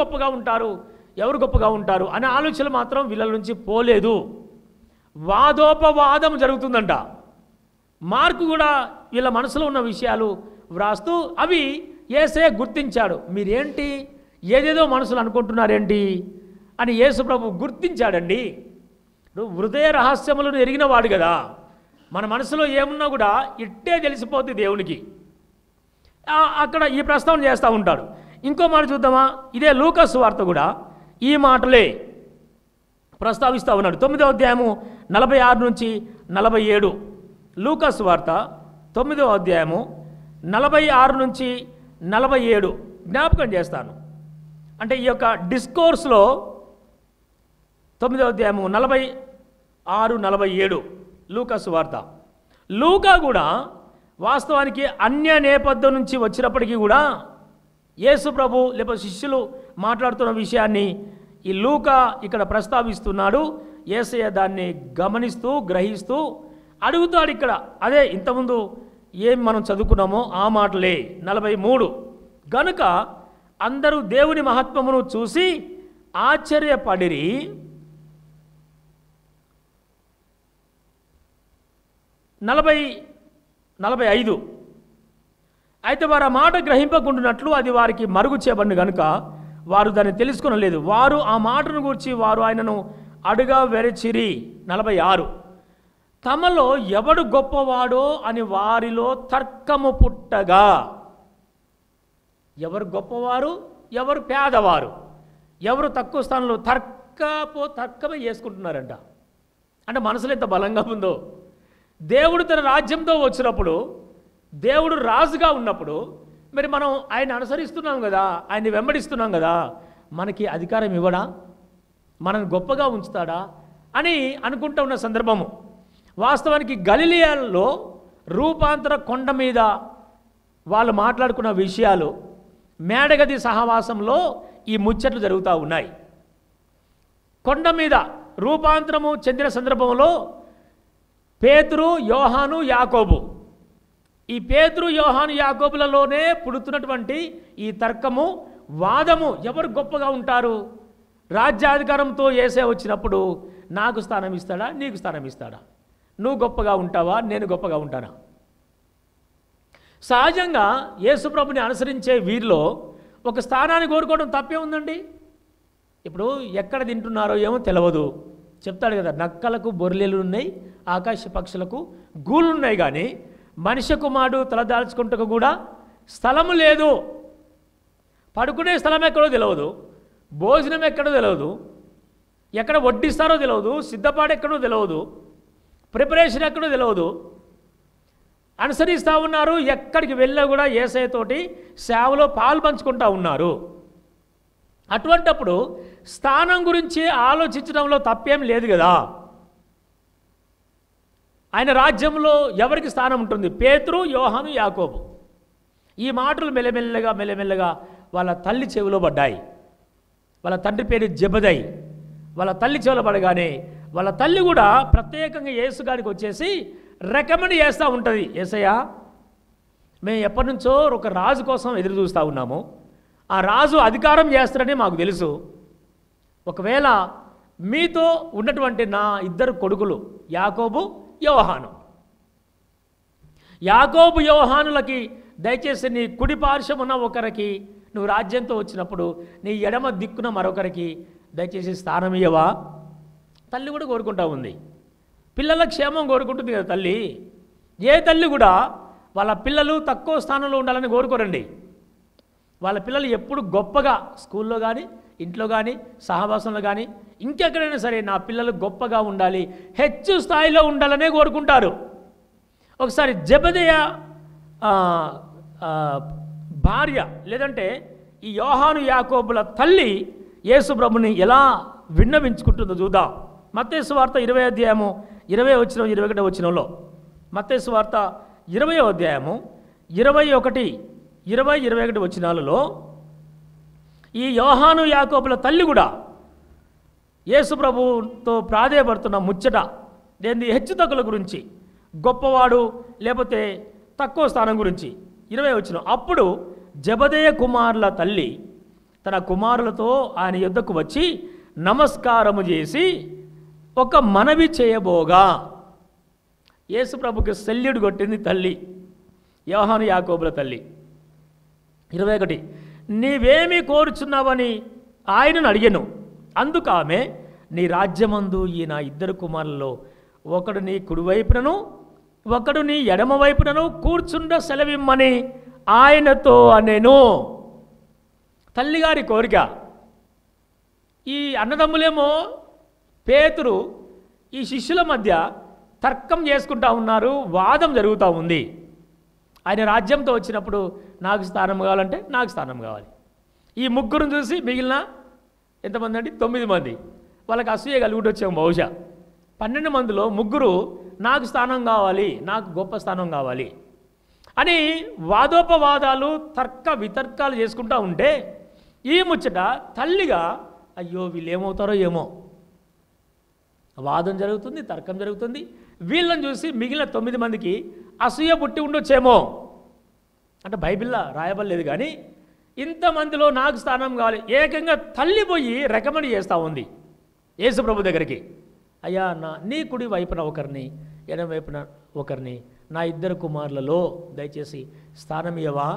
గొప్పగా ఉంటారు అనే ఆలోచన మాత్రం వీళ్ళ నుంచి పోలేదు. వాదోపవాదం జరుగుతుందంట. మార్కు కూడా వీళ్ళ మనసులో ఉన్న విషయాలు వ్రాస్తూ అవి యేసే గుర్తించాడు. మీరేంటి ఏదేదో మనసులు అనుకుంటున్నారేంటి అని యేసు ప్రభు గుర్తించాడండి. హృదయ రహస్యములను ఎరిగిన వాడు కదా. మన మనసులో ఏమున్నా కూడా ఇట్టే తెలిసిపోతుంది దేవునికి. అక్కడ ఈ ప్రస్తావన చేస్తూ ఉంటాడు. ఇంకో మాట చూద్దామా? ఇదే లూకా సువార్త కూడా ఈ మాటలే ప్రస్తావిస్తూ ఉన్నాడు. 9వ అధ్యాయము 46 నుంచి 47. లూకా సువార్త 9వ అధ్యాయము 46 నుంచి 47 జ్ఞాపకం చేస్తాను. అంటే ఈ యొక్క డిస్కోర్స్లో 9వ అధ్యాయము 46, 47 లూకా సువార్త. లూకా కూడా వాస్తవానికి అన్య నేపథ్యం నుంచి వచ్చినప్పటికీ కూడా యేసు ప్రభు లేకపోతే శిష్యులు మాట్లాడుతున్న విషయాన్ని ఈ లూకా ఇక్కడ ప్రస్తావిస్తున్నాడు. యేసయ్య దాన్ని గమనిస్తూ గ్రహిస్తూ అడుగుతాడు. ఇక్కడ అదే ఇంతకుముందు ఏం మనం చదువుకున్నామో ఆ మాటలే. 43 గనుక అందరూ దేవుని మహత్వమును చూసి ఆశ్చర్యపడిరి. 45 అయితే వారు ఆ మాట గ్రహింపకుండానట్లు అది వారికి మరుగు చేయబడిన కనుక వారు దాన్ని తెలుసుకొనలేదు. వారు ఆ మాటను గురించి వారు ఆయనను అడుగా వెరచిరి. 46 తమలో ఎవడు గొప్పవాడో అని వారిలో తర్కము పుట్టగా. ఎవరు గొప్పవారు, ఎవరు పేదవారు, ఎవరు తక్కువ స్థానంలో తర్కమే చేసుకుంటున్నారంట. అంటే మనసులో ఎంత బలంగా ఉందో. దేవుడు తన రాజ్యంతో వచ్చినప్పుడు, దేవుడు రాజుగా ఉన్నప్పుడు మరి మనం ఆయన అనుసరిస్తున్నాం కదా, ఆయన్ని వెంబడిస్తున్నాం కదా, మనకి అధికారం ఇవ్వడా, మనల్ని గొప్పగా ఉంచుతాడా అని అనుకుంటూ ఉన్న సందర్భము. వాస్తవానికి గలిలియాలో రూపాంతర కొండ మీద వాళ్ళు మాట్లాడుకున్న విషయాలు, మేడగది సహవాసంలో ఈ ముచ్చట్లు జరుగుతూ ఉన్నాయి. కొండ మీద రూపాంతరము చెందిన సందర్భంలో పేతురు, యోహాను, యాకోబు, ఈ పేతురు, యోహాను, యాకోబులలోనే పుడుతున్నటువంటి ఈ తర్కము, వాదము, ఎవరు గొప్పగా ఉంటారు. రాజ్యాధికారంతో యేసే వచ్చినప్పుడు నాకు స్థానం ఇస్తాడా, నీకు స్థానం ఇస్తాడా, నువ్వు గొప్పగా ఉంటావా, నేను గొప్పగా ఉంటానా. సహజంగా యేసుప్రభుని అనుసరించే వీరిలో ఒక స్థానాన్ని కోరుకోవడం తప్పే ఉందండి. ఇప్పుడు ఎక్కడ తింటున్నారో ఏమో తెలియదు, చెప్తాడు కదా, నక్కలకు బొర్రెలు ఉన్నాయి, ఆకాశ పక్షులకు గూళ్ళు ఉన్నాయి, కానీ మనిషి కుమారుడు తలదాల్చుకుంటూ కూడా స్థలము లేదు. పడుకునే స్థలం ఎక్కడో తెలియదు, భోజనం ఎక్కడో తెలియదు, ఎక్కడ వడ్డిస్తారో తెలియదు, సిద్ధపాటు ఎక్కడో తెలియదు, ప్రిపరేషన్ ఎక్కడో తెలియదు. అనుసరిస్తూ ఉన్నారు. ఎక్కడికి వెళ్ళినా కూడా యేసయ్యతోటి సేవలో పాలు పంచుకుంటూ ఉన్నారు. అటువంటప్పుడు స్థానం గురించి ఆలోచించడంలో తప్పేం లేదు కదా. ఆయన రాజ్యంలో ఎవరికి స్థానం ఉంటుంది? పేతురు, యోహాను, యాకోబు. ఈ మాటలు మెల్లమెల్లగా వాళ్ళ తల్లి చెవిలో పడ్డాయి. వాళ్ళ తండ్రి పేరు జెబెదయి. వాళ్ళ తల్లి చెవిలో పడగానే వాళ్ళ తల్లి కూడా ప్రత్యేకంగా యేసు గారికి వచ్చేసి రికమెండ్ చేస్తూ ఉంటుంది. యేసయ్య, మేము ఎప్పటి నుంచో ఒక రాజు కోసం ఎదురు చూస్తూ ఉన్నాము. ఆ రాజు అధికారం చేస్తారని మాకు తెలుసు. ఒకవేళ మీతో ఉన్నటువంటి నా ఇద్దరు కొడుకులు యాకోబు, యోహాను, యాకోబు యోహానులకి దయచేసి నీ కుడి పార్శ్వం ఉన్న ఒకరికి నువ్వు రాజ్యంతో వచ్చినప్పుడు నీ ఎడమ దిక్కున మరొకరికి దయచేసి స్థానం ఇయ్యవా? తల్లి కూడా కోరుకుంటా ఉంది. పిల్లల క్షేమం కోరుకుంటుంది కదా తల్లి. ఏ తల్లి కూడా వాళ్ళ పిల్లలు తక్కువ స్థానంలో ఉండాలని కోరుకోరండి. వాళ్ళ పిల్లలు ఎప్పుడు గొప్పగా స్కూల్లో కానీ, ఇంట్లో కానీ, సహవాసంలో కానీ, ఇంకెక్కడైనా సరే నా పిల్లలు గొప్పగా ఉండాలి, హెచ్చు స్థాయిలో ఉండాలనే కోరుకుంటారు. ఒకసారి జెబెదయి భార్య లేదంటే ఈ యోహాను యాకోబుల తల్లి యేసు ప్రభుని ఎలా విన్నవించుకుంటుందో చూద్దాం. మత్తయి సువార్త 20వ అధ్యాయము 20వ వచనం 21వ వచనంలో, మత్తయి సువార్త 20వ అధ్యాయము 21, 20, 21 వచనాలలో ఈ యోహాను యాకోబుల తల్లి కూడా యేసు ప్రభుతో ప్రాధేయపడుతున్న ముచ్చట ఏంది? హెచ్చుతగ్గుల గురించి, గొప్పవాడు లేకపోతే తక్కువ స్థానం గురించి. 20 వచనం, అప్పుడు జెబెదయి కుమారుల తల్లి తన కుమారులతో ఆయన యొద్దకు వచ్చి నమస్కారము చేసి ఒక మనవి చేయబోగా, యేసు ప్రభుకి సెల్యూట్ కొట్టింది తల్లి, యోహాను యాకోబుల తల్లి. 21, నీవేమి కోరుచున్నావని ఆయనను అడిగాను. అందుకు ఆమె, నీ రాజ్యమందు ఈ నా ఇద్దరు కుమారులలో ఒకడు నీ కుడివైపునను ఒకడు నీ ఎడమ వైపునను కూర్చుండ సెలవిమ్మని ఆయనతో అనేను. తల్లిగారి కోరిక. ఈ అన్నదమ్ములేమో పేతురు ఈ శిష్యుల మధ్య తర్కం చేసుకుంటా ఉన్నారు, వాదం జరుగుతూ ఉంది. ఆయన రాజ్యంతో వచ్చినప్పుడు నాకు స్థానం కావాలంటే నాకు స్థానం కావాలి. ఈ ముగ్గురుని చూసి మిగిలిన ఎంతమంది అంటే 9 మంది వాళ్ళకి అసూయ కలుగుతూ వచ్చాము. బహుశా 12 మందిలో ముగ్గురు నాకు స్థానం కావాలి, నాకు గొప్ప స్థానం కావాలి అని వాదోపవాదాలు, తర్క వితర్కాలు చేసుకుంటూ ఉంటే ఈ ముచ్చట తల్లిగా, అయ్యో వీళ్ళు ఏమవుతారో ఏమో, వాదం జరుగుతుంది, తర్కం జరుగుతుంది. వీళ్ళని చూసి మిగిలిన 9 మందికి అసూయ పుట్టి ఉండొచ్చేమో. అంటే బైబిల్లో రాయబడలేదు కానీ ఇంతమందిలో నాకు స్థానం కావాలి. ఏకంగా తల్లి పోయి రికమెండ్ చేస్తూ ఉంది యేసు ప్రభు దగ్గరికి. అయ్యా, నీ కుడి వైపున ఒకరిని, ఎడమ వైపున ఒకరిని, నా ఇద్దరు కుమారులలో దయచేసి స్థానం ఇవ్వవా?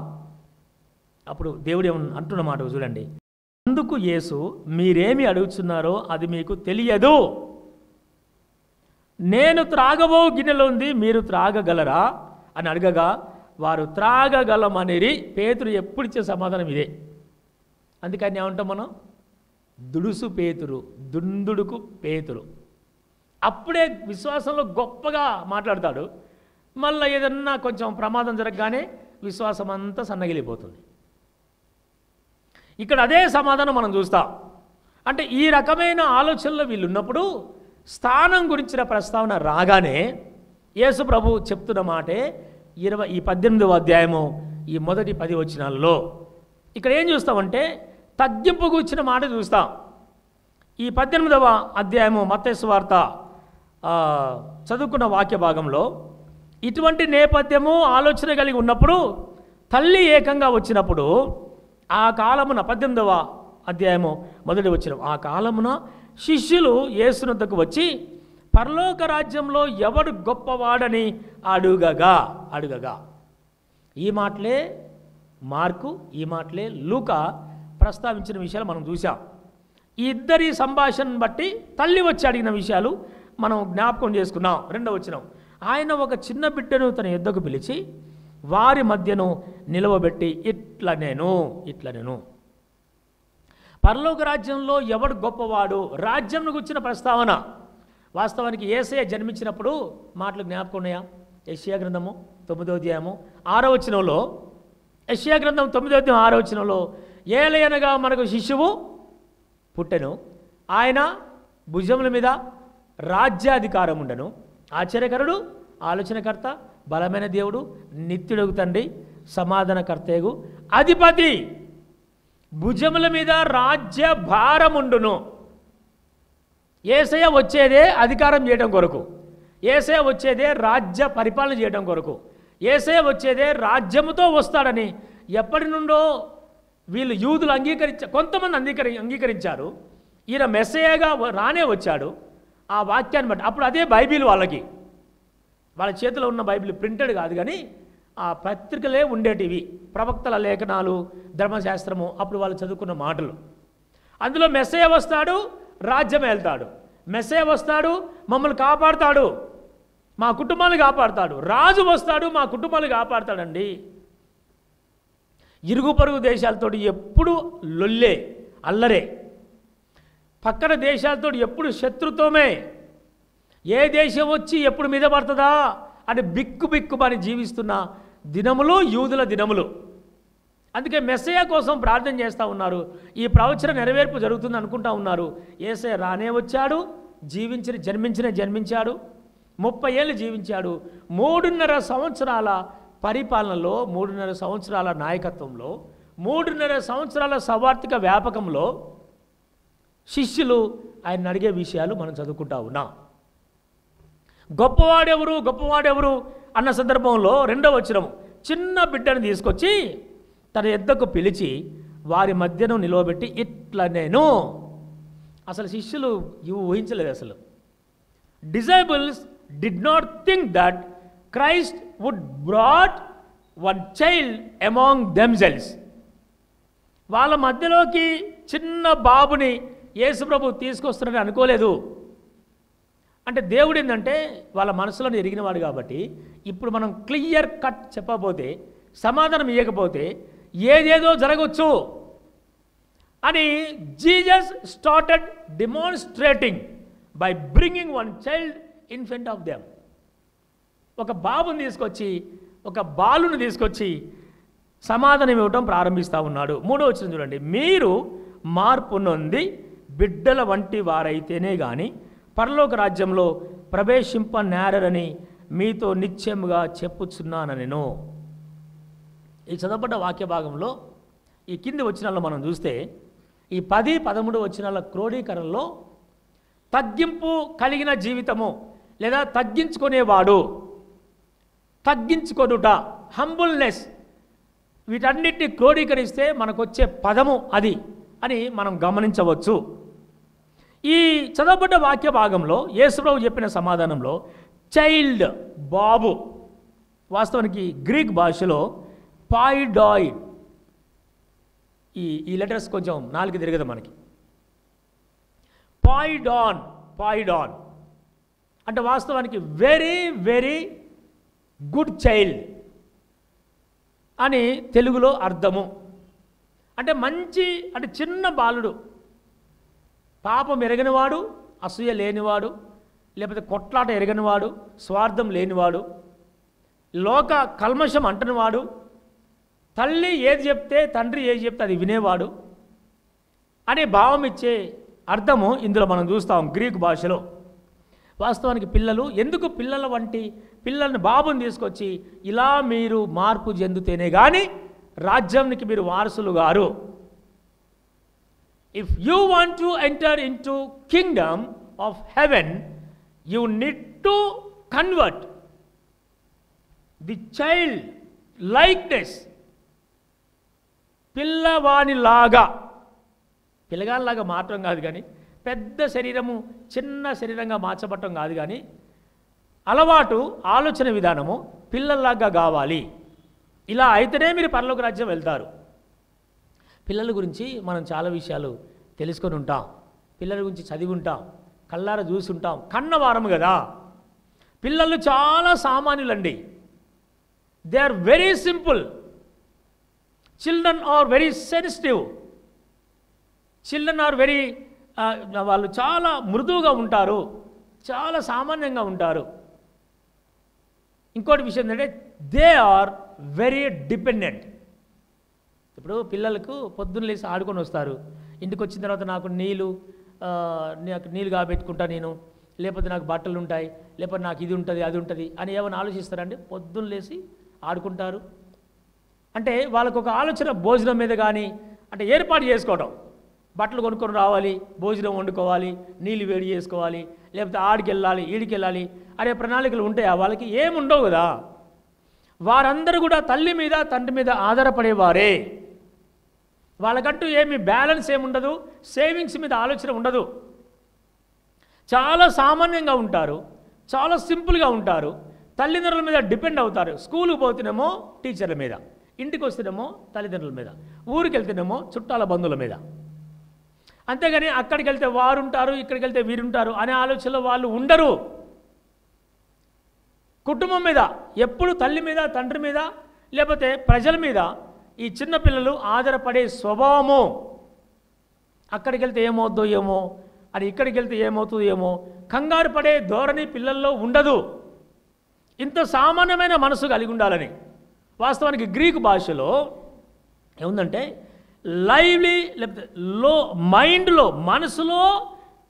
అప్పుడు దేవుడు అంటున్న మాట చూడండి. అందుకు యేసు, మీరేమి అడుగుతున్నారో అది మీకు తెలియదు. నేను త్రాగబో గిన్నెలో ఉంది, మీరు త్రాగగలరా అని అడగగా వారు త్రాగగలమనేది. పేతురు ఎప్పుడు ఇచ్చే సమాధానం ఇదే. అందుకని ఏమంటాం మనం? దుడుసు పేతురు, దుందుడుకు పేతురు. అప్పుడే విశ్వాసంలో గొప్పగా మాట్లాడతాడు. మళ్ళీ ఏదన్నా కొంచెం ప్రమాదం జరగగానే విశ్వాసం అంతా సన్నగిలిపోతుంది. ఇక్కడ అదే సమాధానం మనం చూస్తాం. అంటే ఈ రకమైన ఆలోచనలో వీళ్ళు ఉన్నప్పుడు స్థానం గురించిన ప్రస్తావన రాగానే యేసు ప్రభు చెప్తున్న మాటే ఈ 18వ అధ్యాయము ఈ మొదటి 10 వచనాలలో ఇక్కడ ఏం చూస్తామంటే తగ్గింపు కూర్చిన మాట చూస్తాం. ఈ 18వ అధ్యాయము మత్తయి సువార్త చదువుకున్న వాక్య భాగంలో ఇటువంటి నేపథ్యము ఆలోచన కలిగి ఉన్నప్పుడు తల్లి ఏకంగా వచ్చినప్పుడు ఆ కాలమున 18వ అధ్యాయము మొదటి వచనం, ఆ కాలమున శిష్యులు యేసునొద్దకు వచ్చి పరలోక రాజ్యంలో ఎవడు గొప్పవాడని అడుగగా ఈ మాటలే మార్కు, ఈ మాటలే లూకా ప్రస్తావించిన విషయాలు మనం చూసాం. ఈ ఇద్దరి సంభాషణను బట్టి తల్లి వచ్చి అడిగిన విషయాలు మనం జ్ఞాపకం చేసుకున్నాం. 2వ వచనం, ఆయన ఒక చిన్న బిడ్డను తన యొద్దకు పిలిచి వారి మధ్యను నిలవబెట్టి ఇట్లా నేను పరలోక రాజ్యంలో ఎవడు గొప్పవాడు, రాజ్యంను గుర్చిన ప్రస్తావన. వాస్తవానికి యేసయ్య జన్మించినప్పుడు మాటలు జ్ఞాపకం ఉన్నాయా? యెషయా గ్రంథము 9వ అధ్యాయము 6వ వచనంలో, యెషయా గ్రంథం 9వ అధ్యాయం 6వ వచనంలో, ఏలయనగా మనకు శిశువు పుట్టెను. ఆయన భుజముల మీద రాజ్యాధికారం ఉండను. ఆశ్చర్యకరుడు, ఆలోచనకర్త, బలమైన దేవుడు, నిత్యుడగు తండ్రి, సమాధానకర్తయగు అధిపతి. భుజముల మీద రాజ్య భారముండును. యేసయ్య వచ్చేదే అధికారం చేయడం కొరకు, యేసయ్య వచ్చేదే రాజ్య పరిపాలన చేయడం కొరకు, యేసయ్య వచ్చేదే రాజ్యముతో వస్తాడని ఎప్పటి నుండో వీళ్ళు యూదులు కొంతమంది అంగీకరించారు. ఈయన మెస్సయ్యగా రానే వచ్చాడు. ఆ వాక్యాన్ని బట్టి అప్పుడు అదే బైబిల్ వాళ్ళ చేతిలో ఉన్న బైబిల్ ప్రింటెడ్ కాదు, కానీ ఆ పత్రికలే ఉండేటివి, ప్రవక్తల లేఖనాలు, ధర్మశాస్త్రము, అప్పుడు వాళ్ళు చదువుకున్న మాటలు. అందులో మెస్సయ్య వస్తాడు, రాజ్యం వెళ్తాడు. మెస్సయ్య వస్తాడు, మమ్మల్ని కాపాడుతాడు, మా కుటుంబాలు కాపాడుతాడు. రాజు వస్తాడు, మా కుటుంబాలు కాపాడుతాడండి. ఇరుగు పొరుగు దేశాలతో ఎప్పుడు లొల్లే, అల్లరే. పక్కన దేశాలతో ఎప్పుడు శత్రుత్వమే. ఏ దేశం వచ్చి ఎప్పుడు మీద పడుతుందా అని బిక్కుమని జీవిస్తున్న దినములు యూదుల దినములు. అందుకే మెస్సయ్య కోసం ప్రార్థన చేస్తూ ఉన్నారు. ఈ ప్రవచన నెరవేర్పు జరుగుతుంది అనుకుంటా ఉన్నారు. యేసయ్య రానే వచ్చాడు, జన్మించాడు, 30 ఏళ్ళు జీవించాడు. 3.5 సంవత్సరాల పరిపాలనలో, 3.5 సంవత్సరాల నాయకత్వంలో, 3.5 సంవత్సరాల సవార్థిక వ్యాపకంలో శిష్యులు ఆయన అడిగే విషయాలు మనం చదువుకుంటా ఉన్నాం. గొప్పవాడెవరు అన్న సందర్భంలో 2వ వచనం, చిన్న బిడ్డను తీసుకొచ్చి తన ఎద్దకు పిలిచి వారి మధ్యను నిలవబెట్టి ఇట్లా నేను. అసలు శిష్యులు ఇవి ఊహించలేదు. అసలు disciples did not think that Christ would brought one child among themselves. వాళ్ళ మధ్యలోకి చిన్న బాబుని యేసుప్రభు తీసుకొస్తున్నారని అనుకోలేదు. అంటే దేవుడు ఏంటంటే వాళ్ళ మనసులను ఎరిగినవాడు కాబట్టి ఇప్పుడు మనం క్లియర్ కట్ చెప్పకపోతే, సమాధానం ఇవ్వకపోతే ఏదేదో జరగవచ్చు అని Jesus started demonstrating by bringing one child in front of them. ఒక బాబుని తీసుకొచ్చి, ఒక బాలుని తీసుకొచ్చి సమాధానం ఇవ్వటం ప్రారంభిస్తూ ఉన్నాడు. 3వ వచనం చూడండి, మీరు మార్పు నొంది బిడ్డల వంటి వారైతేనే కానీ పరలోక రాజ్యంలో ప్రవేశింపనేరని మీతో నిశ్చయముగా చెప్పుచున్నాను నేను. ఈ చదవబడ్డ వాక్య భాగంలో ఈ కింది వచనాల్లో మనం చూస్తే ఈ 10, 13 వచనాల క్రోడీకరణలో తగ్గింపు కలిగిన జీవితము లేదా తగ్గించుకునేవాడు, తగ్గించుకొనుట, హంబుల్నెస్, వీటన్నిటిని క్రోడీకరిస్తే మనకొచ్చే పదము అది అని మనం గమనించవచ్చు. ఈ చదవబడ్డ వాక్య భాగంలో యేసుప్రభు చెప్పిన సమాధానంలో చైల్డ్, బాబు, వాస్తవానికి గ్రీక్ భాషలో పాయిడాయిడ్, ఈ లెటర్స్ కొంచెం నాలుగు తిరగదు మనకి. పాయిడాన్ అంటే వాస్తవానికి వెరీ వెరీ గుడ్ చైల్డ్ అని తెలుగులో అర్థము. అంటే మంచి, అంటే చిన్న బాలుడు, పాపం ఎరగనివాడు, అసూయ లేనివాడు, లేకపోతే కొట్లాట ఎరగనివాడు, స్వార్థం లేనివాడు, లోక కల్మషం అంటనివాడు, తల్లి ఏది చెప్తే తండ్రి ఏది చెప్తే అది వినేవాడు అనే భావం ఇచ్చే అర్థము ఇందులో మనం చూస్తాం గ్రీకు భాషలో. వాస్తవానికి పిల్లలు ఎందుకు పిల్లల్ని బాబుని తీసుకొచ్చి ఇలా మీరు మార్పు చెందితేనే కానీ రాజ్యానికి మీరు వారసులు గారు. If you want to enter into kingdom of heaven, you need to convert the child likeness. పిల్లగానిలాగా మాత్రం కాదు కానీ, పెద్ద శరీరము చిన్న శరీరంగా మార్చబడటం కాదు కానీ, అలవాటు, ఆలోచన విధానము పిల్లల్లాగా కావాలి. ఇలా అయితేనే మీరు పరలోక రాజ్యం వెళ్తారు. పిల్లల గురించి మనం చాలా విషయాలు తెలుసుకొని ఉంటాం, పిల్లల గురించి చదివి ఉంటాం, కళ్ళారా చూసి ఉంటాం, కన్నవారము కదా. పిల్లలు చాలా సామాన్యులండి. They are very simple. Children are very sensitive. Children are very, వాళ్ళు చాలా మృదువుగా ఉంటారు, చాలా సామాన్యంగా ఉంటారు. ఇంకోటి విషయం ఏంటంటే దే ఆర్ వెరీ డిపెండెంట్. ఇప్పుడు పిల్లలకు పొద్దున్న లేసి ఆడుకొని వస్తారు, ఇంటికి వచ్చిన తర్వాత నాకు నీళ్ళు కాబెట్టుకుంటా నేను, లేకపోతే నాకు బట్టలు ఉంటాయి, లేకపోతే నాకు ఇది ఉంటుంది అది ఉంటుంది అని ఏమైనా ఆలోచిస్తారండి? పొద్దున్న లేచి ఆడుకుంటారు. అంటే వాళ్ళకు ఒక ఆలోచన భోజనం మీద కానీ అంటే ఏర్పాటు చేసుకోవడం, బట్టలు కొనుక్కొని రావాలి, భోజనం వండుకోవాలి, నీళ్ళు వేడి చేసుకోవాలి, లేకపోతే ఆడికి వెళ్ళాలి ఈడికి వెళ్ళాలి అనే ప్రణాళికలు ఉంటాయా? వాళ్ళకి ఏముండవు కదా. వారందరూ కూడా తల్లి మీద తండ్రి మీద ఆధారపడేవారే. వాళ్ళకంటూ ఏమి బ్యాలెన్స్ ఏముండదు, సేవింగ్స్ మీద ఆలోచన ఉండదు. చాలా సామాన్యంగా ఉంటారు, చాలా సింపుల్గా ఉంటారు, తల్లిదండ్రుల మీద డిపెండ్ అవుతారు. స్కూల్కి పోతేనేమో టీచర్ల మీద, ఇంటికి వస్తేనేమో తల్లిదండ్రుల మీద, ఊరికి వెళ్తేనేమో చుట్టాల బంధువుల మీద. అంతేగాని అక్కడికి వెళ్తే వారుంటారు, ఇక్కడికి వెళ్తే వీరుంటారు అనే ఆలోచనలో వాళ్ళు ఉండరు. కుటుంబం మీద ఎప్పుడు తల్లి మీద తండ్రి మీద లేకపోతే ప్రజల మీద ఈ చిన్నపిల్లలు ఆధారపడే స్వభావము. అక్కడికి వెళ్తే ఏమవుద్దో ఏమో అని, ఇక్కడికి వెళ్తే ఏమవుతుందో ఏమో కంగారు పడే ధోరణి పిల్లల్లో ఉండదు. ఇంత సామాన్యమైన మనసు కలిగి ఉండాలని. వాస్తవానికి గ్రీకు భాషలో ఏముందంటే లైవ్లీ లేకపోతే లో మైండ్లో మనసులో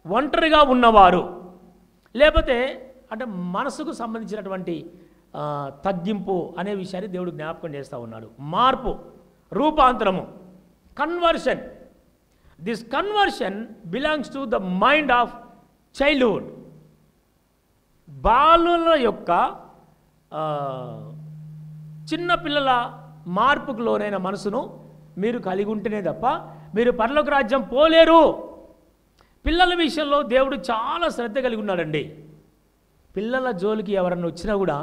ఒంటరిగా ఉన్నవారు, లేకపోతే అంటే మనసుకు సంబంధించినటువంటి తగ్గింపు అనే విషయాన్ని దేవుడు జ్ఞాపకం చేస్తూ ఉన్నాడు. మార్పు, రూపాంతరము, conversion. This conversion belongs to the mind of childhood. బాలుల యొక్క చిన్నపిల్లల మార్పుకు లోనైన మనసును మీరు కలిగి ఉంటేనే తప్ప మీరు పరలోక రాజ్యం పోలేరు. పిల్లల విషయంలో దేవుడు చాలా శ్రద్ధ కలిగి ఉన్నాడండి. పిల్లల జోలికి ఎవరన్నా వచ్చినా కూడా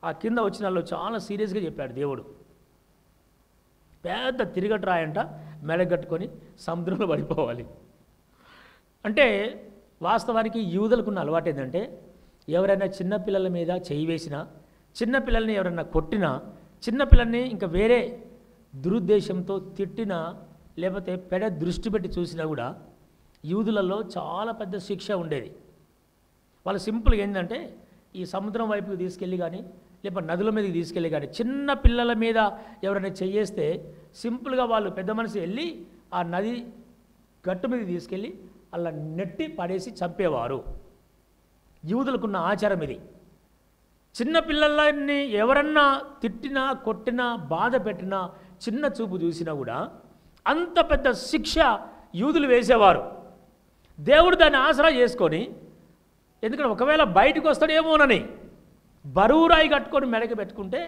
ఆ కింద వచ్చిన వాళ్ళు చాలా సీరియస్గా చెప్పాడు దేవుడు. పెద్ద తిరగట్రాయంట మెడగట్టుకొని సముద్రంలో పడిపోవాలి. అంటే వాస్తవానికి యూదులకున్న అలవాటు ఏంటంటే ఎవరైనా చిన్నపిల్లల మీద చేయి వేసినా, చిన్నపిల్లల్ని ఎవరైనా కొట్టినా, చిన్నపిల్లల్ని ఇంకా వేరే దురుద్దేశంతో తిట్టినా, లేకపోతే పెడ దృష్టి పెట్టి చూసినా కూడా యూదులలో చాలా పెద్ద శిక్ష ఉండేది. వాళ్ళు సింపుల్గా ఏంటంటే ఈ సముద్రం వైపుకి తీసుకెళ్ళి కానీ లేకపోతే నదుల మీదకి తీసుకెళ్ళి కానీ చిన్న పిల్లల మీద ఎవరైనా చెయ్యేస్తే సింపుల్గా వాళ్ళు పెద్ద మనిషి వెళ్ళి ఆ నది గట్టు మీద తీసుకెళ్ళి అలా నెట్టి పడేసి చంపేవారు. యూదులకున్న ఆచారం ఇది. చిన్న పిల్లలని ఎవరన్నా తిట్టినా, కొట్టినా, బాధ పెట్టినా, చిన్న చూపు చూసినా కూడా అంత పెద్ద శిక్ష యూదులు వేసేవారు. దేవుడు దాన్ని ఆసరా చేసుకొని, ఎందుకంటే ఒకవేళ బయటకు వస్తాడేమోనని బరువురాయి కట్టుకొని మెడకి పెట్టుకుంటే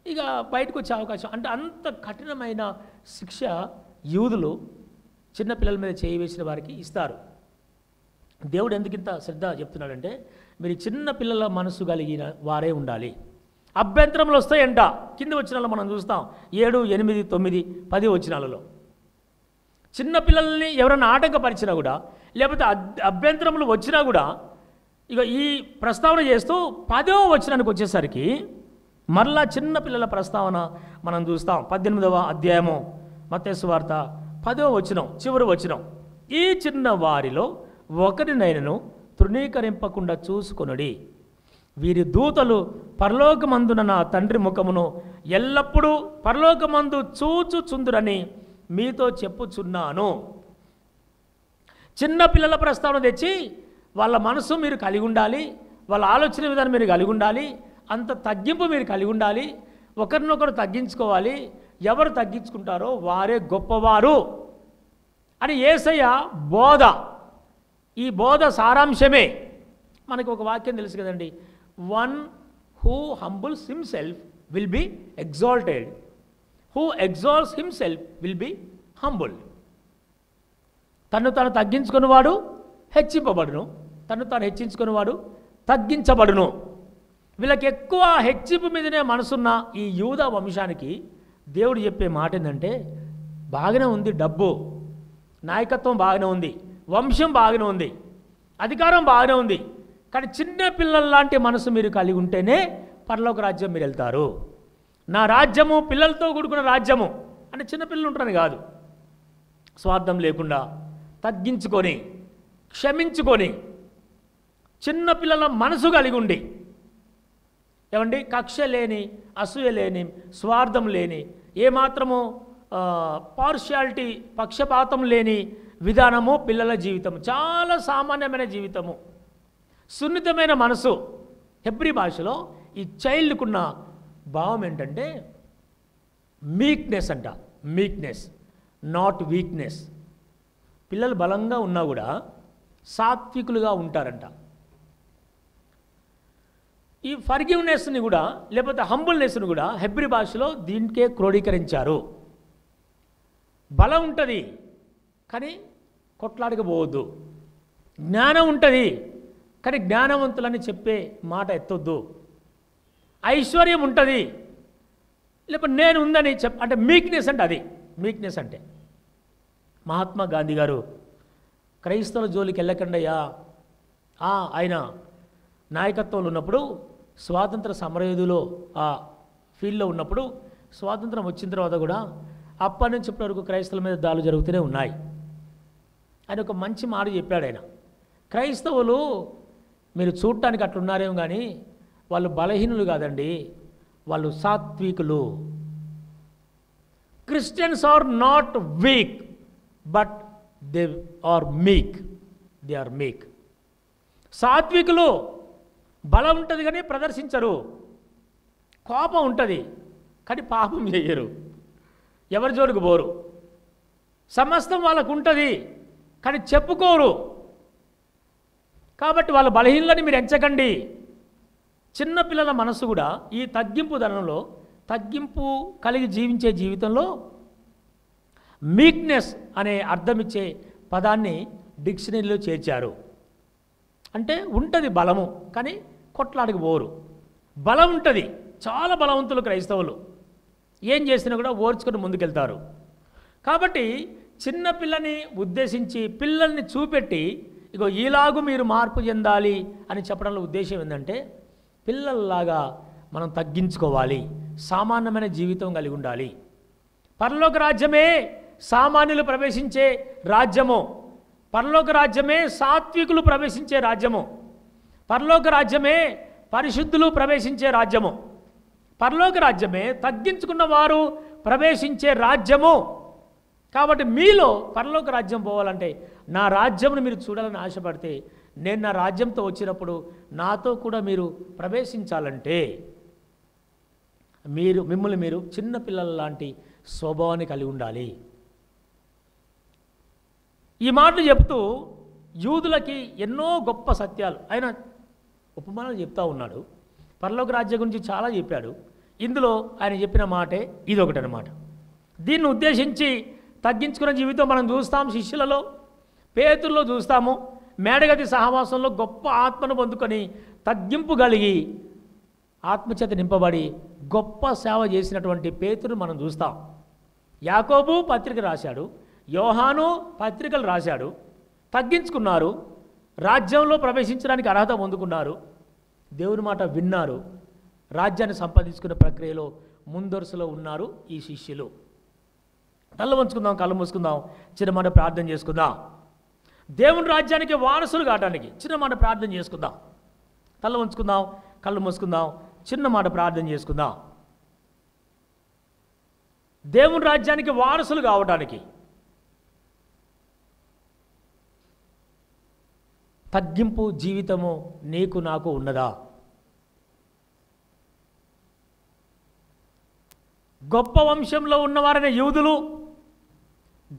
ఇక బయటకు వచ్చే అవకాశం, అంటే అంత కఠినమైన శిక్ష యూదులు చిన్నపిల్లల మీద చేయి వేసిన వారికి ఇస్తారు. దేవుడు ఎందుకు ఇంత శ్రద్ధ చెప్తున్నాడంటే మీరు చిన్న పిల్లల మనసు కలిగిన వారే ఉండాలి. అభ్యంతరములు వస్తాయంట. కింద వచనాల్లో మనం చూస్తాం 7, 8, 9, 10 వచనాలలో చిన్నపిల్లల్ని ఎవరైనా ఆటంకపరిచినా కూడా లేకపోతే అభ్యంతరములు వచ్చినా కూడా ఇక ఈ ప్రస్తావన చేస్తూ 10వ వచనానికి వచ్చేసరికి మరలా చిన్నపిల్లల ప్రస్తావన మనం చూస్తాం. 18వ అధ్యాయము మత్తయి సువార్త 10వ వచనం చివరి వచనం, ఈ చిన్న వారిలో ఒకరినైనను తృణీకరింపకుండా చూసుకొనుడి, వీరి దూతలు పరలోకమందున నా తండ్రి ముఖమును ఎల్లప్పుడూ పరలోకమందు చూచుచుందురని మీతో చెప్పుచున్నాను. చిన్నపిల్లల ప్రస్తావన తెచ్చి వాళ్ళ మనసు మీరు కలిగి ఉండాలి, వాళ్ళ ఆలోచన విధానం మీరు కలిగి ఉండాలి, అంత తగ్గింపు మీరు కలిగి ఉండాలి, ఒకరినొకరు తగ్గించుకోవాలి, ఎవరు తగ్గించుకుంటారో వారే గొప్పవారు అని యేసయ్య బోధ. ఈ బోధ సారాంశమే మనకి ఒక వాక్యం తెలుసు కదండి, one who humbles himself will be exalted, who exalts himself will be humble. తను తాను తగ్గించుకునేవాడు హెచ్చింపబడును, తను తాను హెచ్చించుకునేవాడు తగ్గించబడును. వీళ్ళకి ఎక్కువ హెచ్చింపు మీదనే మనసున్న ఈ యూద వంశానికి దేవుడు చెప్పే మాట ఏంటంటే, బాగానే ఉంది, డబ్బు నాయకత్వం బాగానే ఉంది, వంశం బాగానే ఉంది, అధికారం బాగానే ఉంది, కానీ చిన్న పిల్లల లాంటి మనసు మీరు కలిగి ఉంటేనే పరలోక రాజ్యం మీరు వెళ్తారు. నా రాజ్యము పిల్లలతో కూడుకున్న రాజ్యము అంటే చిన్నపిల్లలు ఉంటారని కాదు, స్వార్థం లేకుండా తగ్గించుకొని క్షమించుకొని చిన్నపిల్లల మనసు కలిగి ఉండి, ఏమండి, కక్ష లేని, అసూయ లేని, స్వార్థం లేని, ఏమాత్రము పార్షియాలిటీ పక్షపాతం లేని విధానము, పిల్లల జీవితం చాలా సామాన్యమైన జీవితము, సున్నితమైన మనసు. హెబ్రీ భాషలో ఈ చైల్డ్కున్న భావం ఏంటంటే మీక్నెస్ అంట. Meekness, not weakness. పిల్లలు బలంగా ఉన్నా కూడా సాత్వికులుగా ఉంటారంట. ఈ ఫర్గివ్నెస్ని కూడా, లేకపోతే హంబుల్నెస్ని కూడా హెబ్రీ భాషలో దీనికే క్రోడీకరించారు. బలం ఉంటుంది కానీ కొట్లాడకపోవద్దు. జ్ఞానం ఉంటుంది కానీ జ్ఞానవంతులని చెప్పే మాట ఎత్తొద్దు. ఐశ్వర్యం ఉంటుంది లేకపోతే నేను ఉందని అంటే మీక్నెస్ అంటే అది మీక్నెస్ అంటే. మహాత్మా గాంధీ గారు క్రైస్తవుల జోలికి వెళ్ళకండయ్యా, ఆయన నాయకత్వంలో ఉన్నప్పుడు, స్వాతంత్ర సమరయోధులో ఆ ఫీల్డ్లో ఉన్నప్పుడు, స్వాతంత్రం వచ్చిన తర్వాత కూడా అప్పటి నుంచి ఇప్పటి వరకు క్రైస్తవుల మీద దాడులు జరుగుతూనే ఉన్నాయి. ఆయన ఒక మంచి మాట చెప్పాడు. ఆయన క్రైస్తవులు మీరు చూడటానికి అట్లున్నారేమో కానీ వాళ్ళు బలహీనులు కాదండి, వాళ్ళు సాత్వికులు. Christians are not weak but they are meek. They are meek. సాత్వికులు బలం ఉంటుంది కానీ ప్రదర్శించరు, కోపం ఉంటుంది కానీ పాపం చేయరు, ఎవరి జోలికి పోరు, సమస్తం వాళ్ళకు ఉంటుంది కానీ చెప్పుకోరు. కాబట్టి వాళ్ళ బలహీనలని మీరు ఎంచకండి. చిన్నపిల్లల మనసు కూడా ఈ తగ్గింపు ధనంలో, తగ్గింపు కలిగి జీవించే జీవితంలో మీక్నెస్ అనే అర్థమిచ్చే పదాన్ని డిక్షనరీలో చేర్చారు. అంటే ఉంటుంది బలము కానీ కొట్లాడికి పోరు. బలం ఉంటుంది, చాలా బలవంతులు క్రైస్తవులు, ఏం చేసినా కూడా ఓర్చుకొని ముందుకెళ్తారు. కాబట్టి చిన్నపిల్లని ఉద్దేశించి పిల్లల్ని చూపెట్టి ఇగో ఈలాగు మీరు మార్పు చెందాలి అని చెప్పడంలో ఉద్దేశం ఏంటంటే పిల్లల్లాగా మనం తగ్గించుకోవాలి, సామాన్యమైన జీవితం కలిగి ఉండాలి. పరలోక రాజ్యమే సామాన్యులు ప్రవేశించే రాజ్యము, పరలోక రాజ్యమే సాత్వికులు ప్రవేశించే రాజ్యము, పరలోక రాజ్యమే పరిశుద్ధులు ప్రవేశించే రాజ్యము, పరలోక రాజ్యమే తగ్గించుకున్న వారు ప్రవేశించే రాజ్యము. కాబట్టి మీలో పరలోక రాజ్యం పోవాలంటే, నా రాజ్యమును మీరు చూడాలని ఆశపడితే, నేను నా రాజ్యంతో వచ్చినప్పుడు నాతో కూడా మీరు ప్రవేశించాలంటే మిమ్మల్ని మీరు చిన్నపిల్లల లాంటి స్వభావాన్ని కలిగి ఉండాలి. ఈ మాటలు చెప్తూ యూదులకి ఎన్నో గొప్ప సత్యాలు ఆయన ఉపమానాలు చెప్తా ఉన్నాడు. పరలోక రాజ్యం గురించి చాలా చెప్పాడు. ఇందులో ఆయన చెప్పిన మాటే ఇదొకటి అన్నమాట. దీన్ని ఉద్దేశించి తగ్గించుకున్న జీవితం మనం చూస్తాం. శిష్యులలో, పేతురులో చూస్తాము. మేడగది సహవాసంలో గొప్ప ఆత్మను పొందుకొని తగ్గింపు కలిగి ఆత్మచేత నింపబడి గొప్ప సేవ చేసినటువంటి పేతురు మనం చూస్తాం. యాకోబు పత్రిక రాశాడు, యోహాను పత్రికలు రాశాడు. తగ్గించుకున్నారు, రాజ్యంలో ప్రవేశించడానికి అర్హత పొందుకున్నారు, దేవుని మాట విన్నారు, రాజ్యాన్ని సంపాదించుకునే ప్రక్రియలో ముందరుసలో ఉన్నారు ఈ శిష్యులు. కళ్ళు వంచుకుందాం, కళ్ళు మూసుకుందాం, చిన్న మాట ప్రార్థన చేసుకుందాం. దేవుని రాజ్యానికి వారసులు కావడానికి చిన్న మాట ప్రార్థన చేసుకుందాం. కళ్ళు వంచుకుందాం, కళ్ళు మూసుకుందాం, చిన్న మాట ప్రార్థన చేసుకుందాం. దేవుని రాజ్యానికి వారసులు కావడానికి తగ్గింపు జీవితము నీకు నాకు ఉన్నదా? గొప్ప వంశంలో ఉన్నవారనే యూదులు,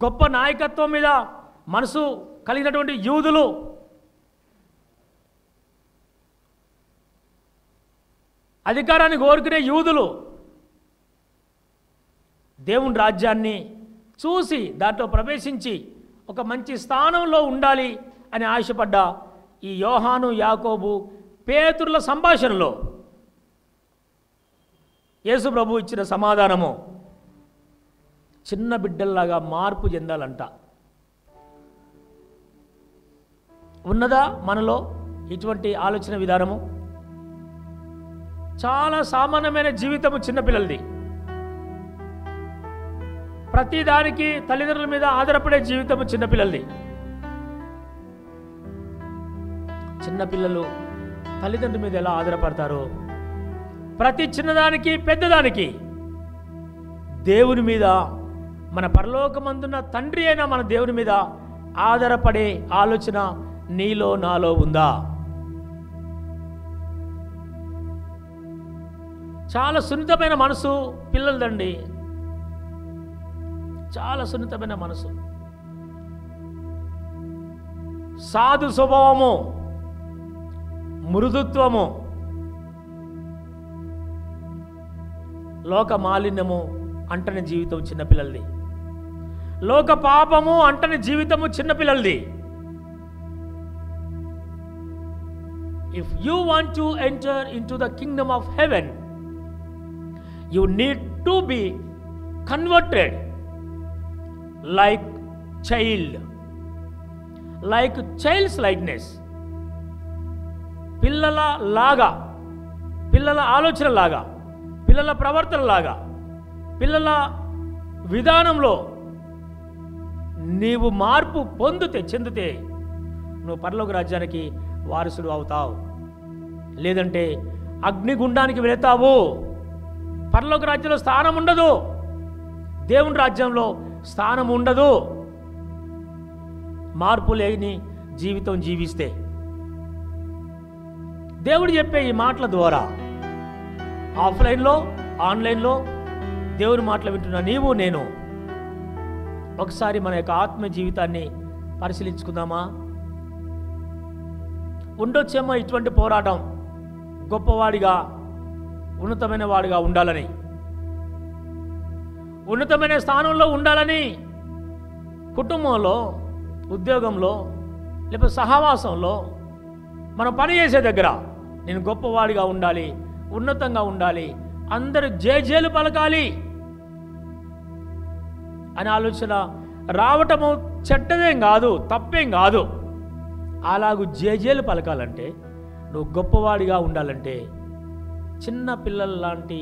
గొప్ప నాయకత్వం మీద మనసు కలిగినటువంటి యూదులు అధికారాన్ని కోరుకునే యూదులు దేవుని రాజ్యాన్ని చూసి దాంట్లో ప్రవేశించి ఒక మంచి స్థానంలో ఉండాలి అని ఆశపడ్డ ఈ యోహాను, యాకోబు, పేతురుల సంభాషణలో యేసు ప్రభు ఇచ్చిన సమాధానము చిన్న బిడ్డల్లాగా మార్పు చెందాలంట. ఉన్నదా మనలో ఇటువంటి ఆలోచన విధానము? చాలా సామాన్యమైన జీవితము చిన్నపిల్లలది. ప్రతిదానికి తల్లిదండ్రుల మీద ఆధారపడే జీవితము చిన్నపిల్లలది. చిన్నపిల్లలు తల్లిదండ్రుల మీద ఎలా ఆధారపడతారో, ప్రతి చిన్నదానికి పెద్దదానికి దేవుని మీద, మన పరలోకమందున్న తండ్రి అయిన మన దేవుని మీద ఆధారపడే ఆలోచన నీలో నాలో ఉందా? చాలా సున్నితమైన మనసు పిల్లలదండి, చాలా సున్నితమైన మనసు, సాధు స్వభావము, మృదుత్వము, లోక మాలిన్యము అంటని జీవితం చిన్నపిల్లలది, లోక పాపము అంటని జీవితము చిన్నపిల్లలది. If you want to enter into the kingdom of heaven, you need to be converted like child, like child's likeness. పిల్లల లాగా, పిల్లల ఆలోచన లాగా, పిల్లల ప్రవర్తన లాగా, పిల్లల విధానంలో నీవు మార్పు చెందితే నువ్వు పరలోక రాజ్యానికి వారసుడు అవుతావు. లేదంటే అగ్నిగుండానికి వెళతావు. పరలోక రాజ్యంలో స్థానం ఉండదు, దేవుని రాజ్యంలో స్థానం ఉండదు. మార్పు లేని జీవితం జీవిస్తే. దేవుడు చెప్పే ఈ మాటల ద్వారా ఆఫ్లైన్లో ఆన్లైన్లో దేవుని మాటలు వింటున్న నీవు నేను ఒకసారి మన యొక్క ఆత్మ జీవితాన్ని పరిశీలించుకుందామా? ఉండొచ్చేమో ఇటువంటి పోరాటం, గొప్పవాడిగా ఉన్నతమైన వాడిగా ఉండాలని, ఉన్నతమైన స్థానంలో ఉండాలని, కుటుంబంలో, ఉద్యోగంలో, లేకపోతే సహవాసంలో, మనం పని చేసే దగ్గర నేను గొప్పవాడిగా ఉండాలి, ఉన్నతంగా ఉండాలి, అందరూ జేజేలు పలకాలి అనే ఆలోచన రావటము చెడ్డదేం కాదు, తప్పేం కాదు. అలాగూ జేజేలు పలకాలంటే, నువ్వు గొప్పవాడిగా ఉండాలంటే చిన్న పిల్లల లాంటి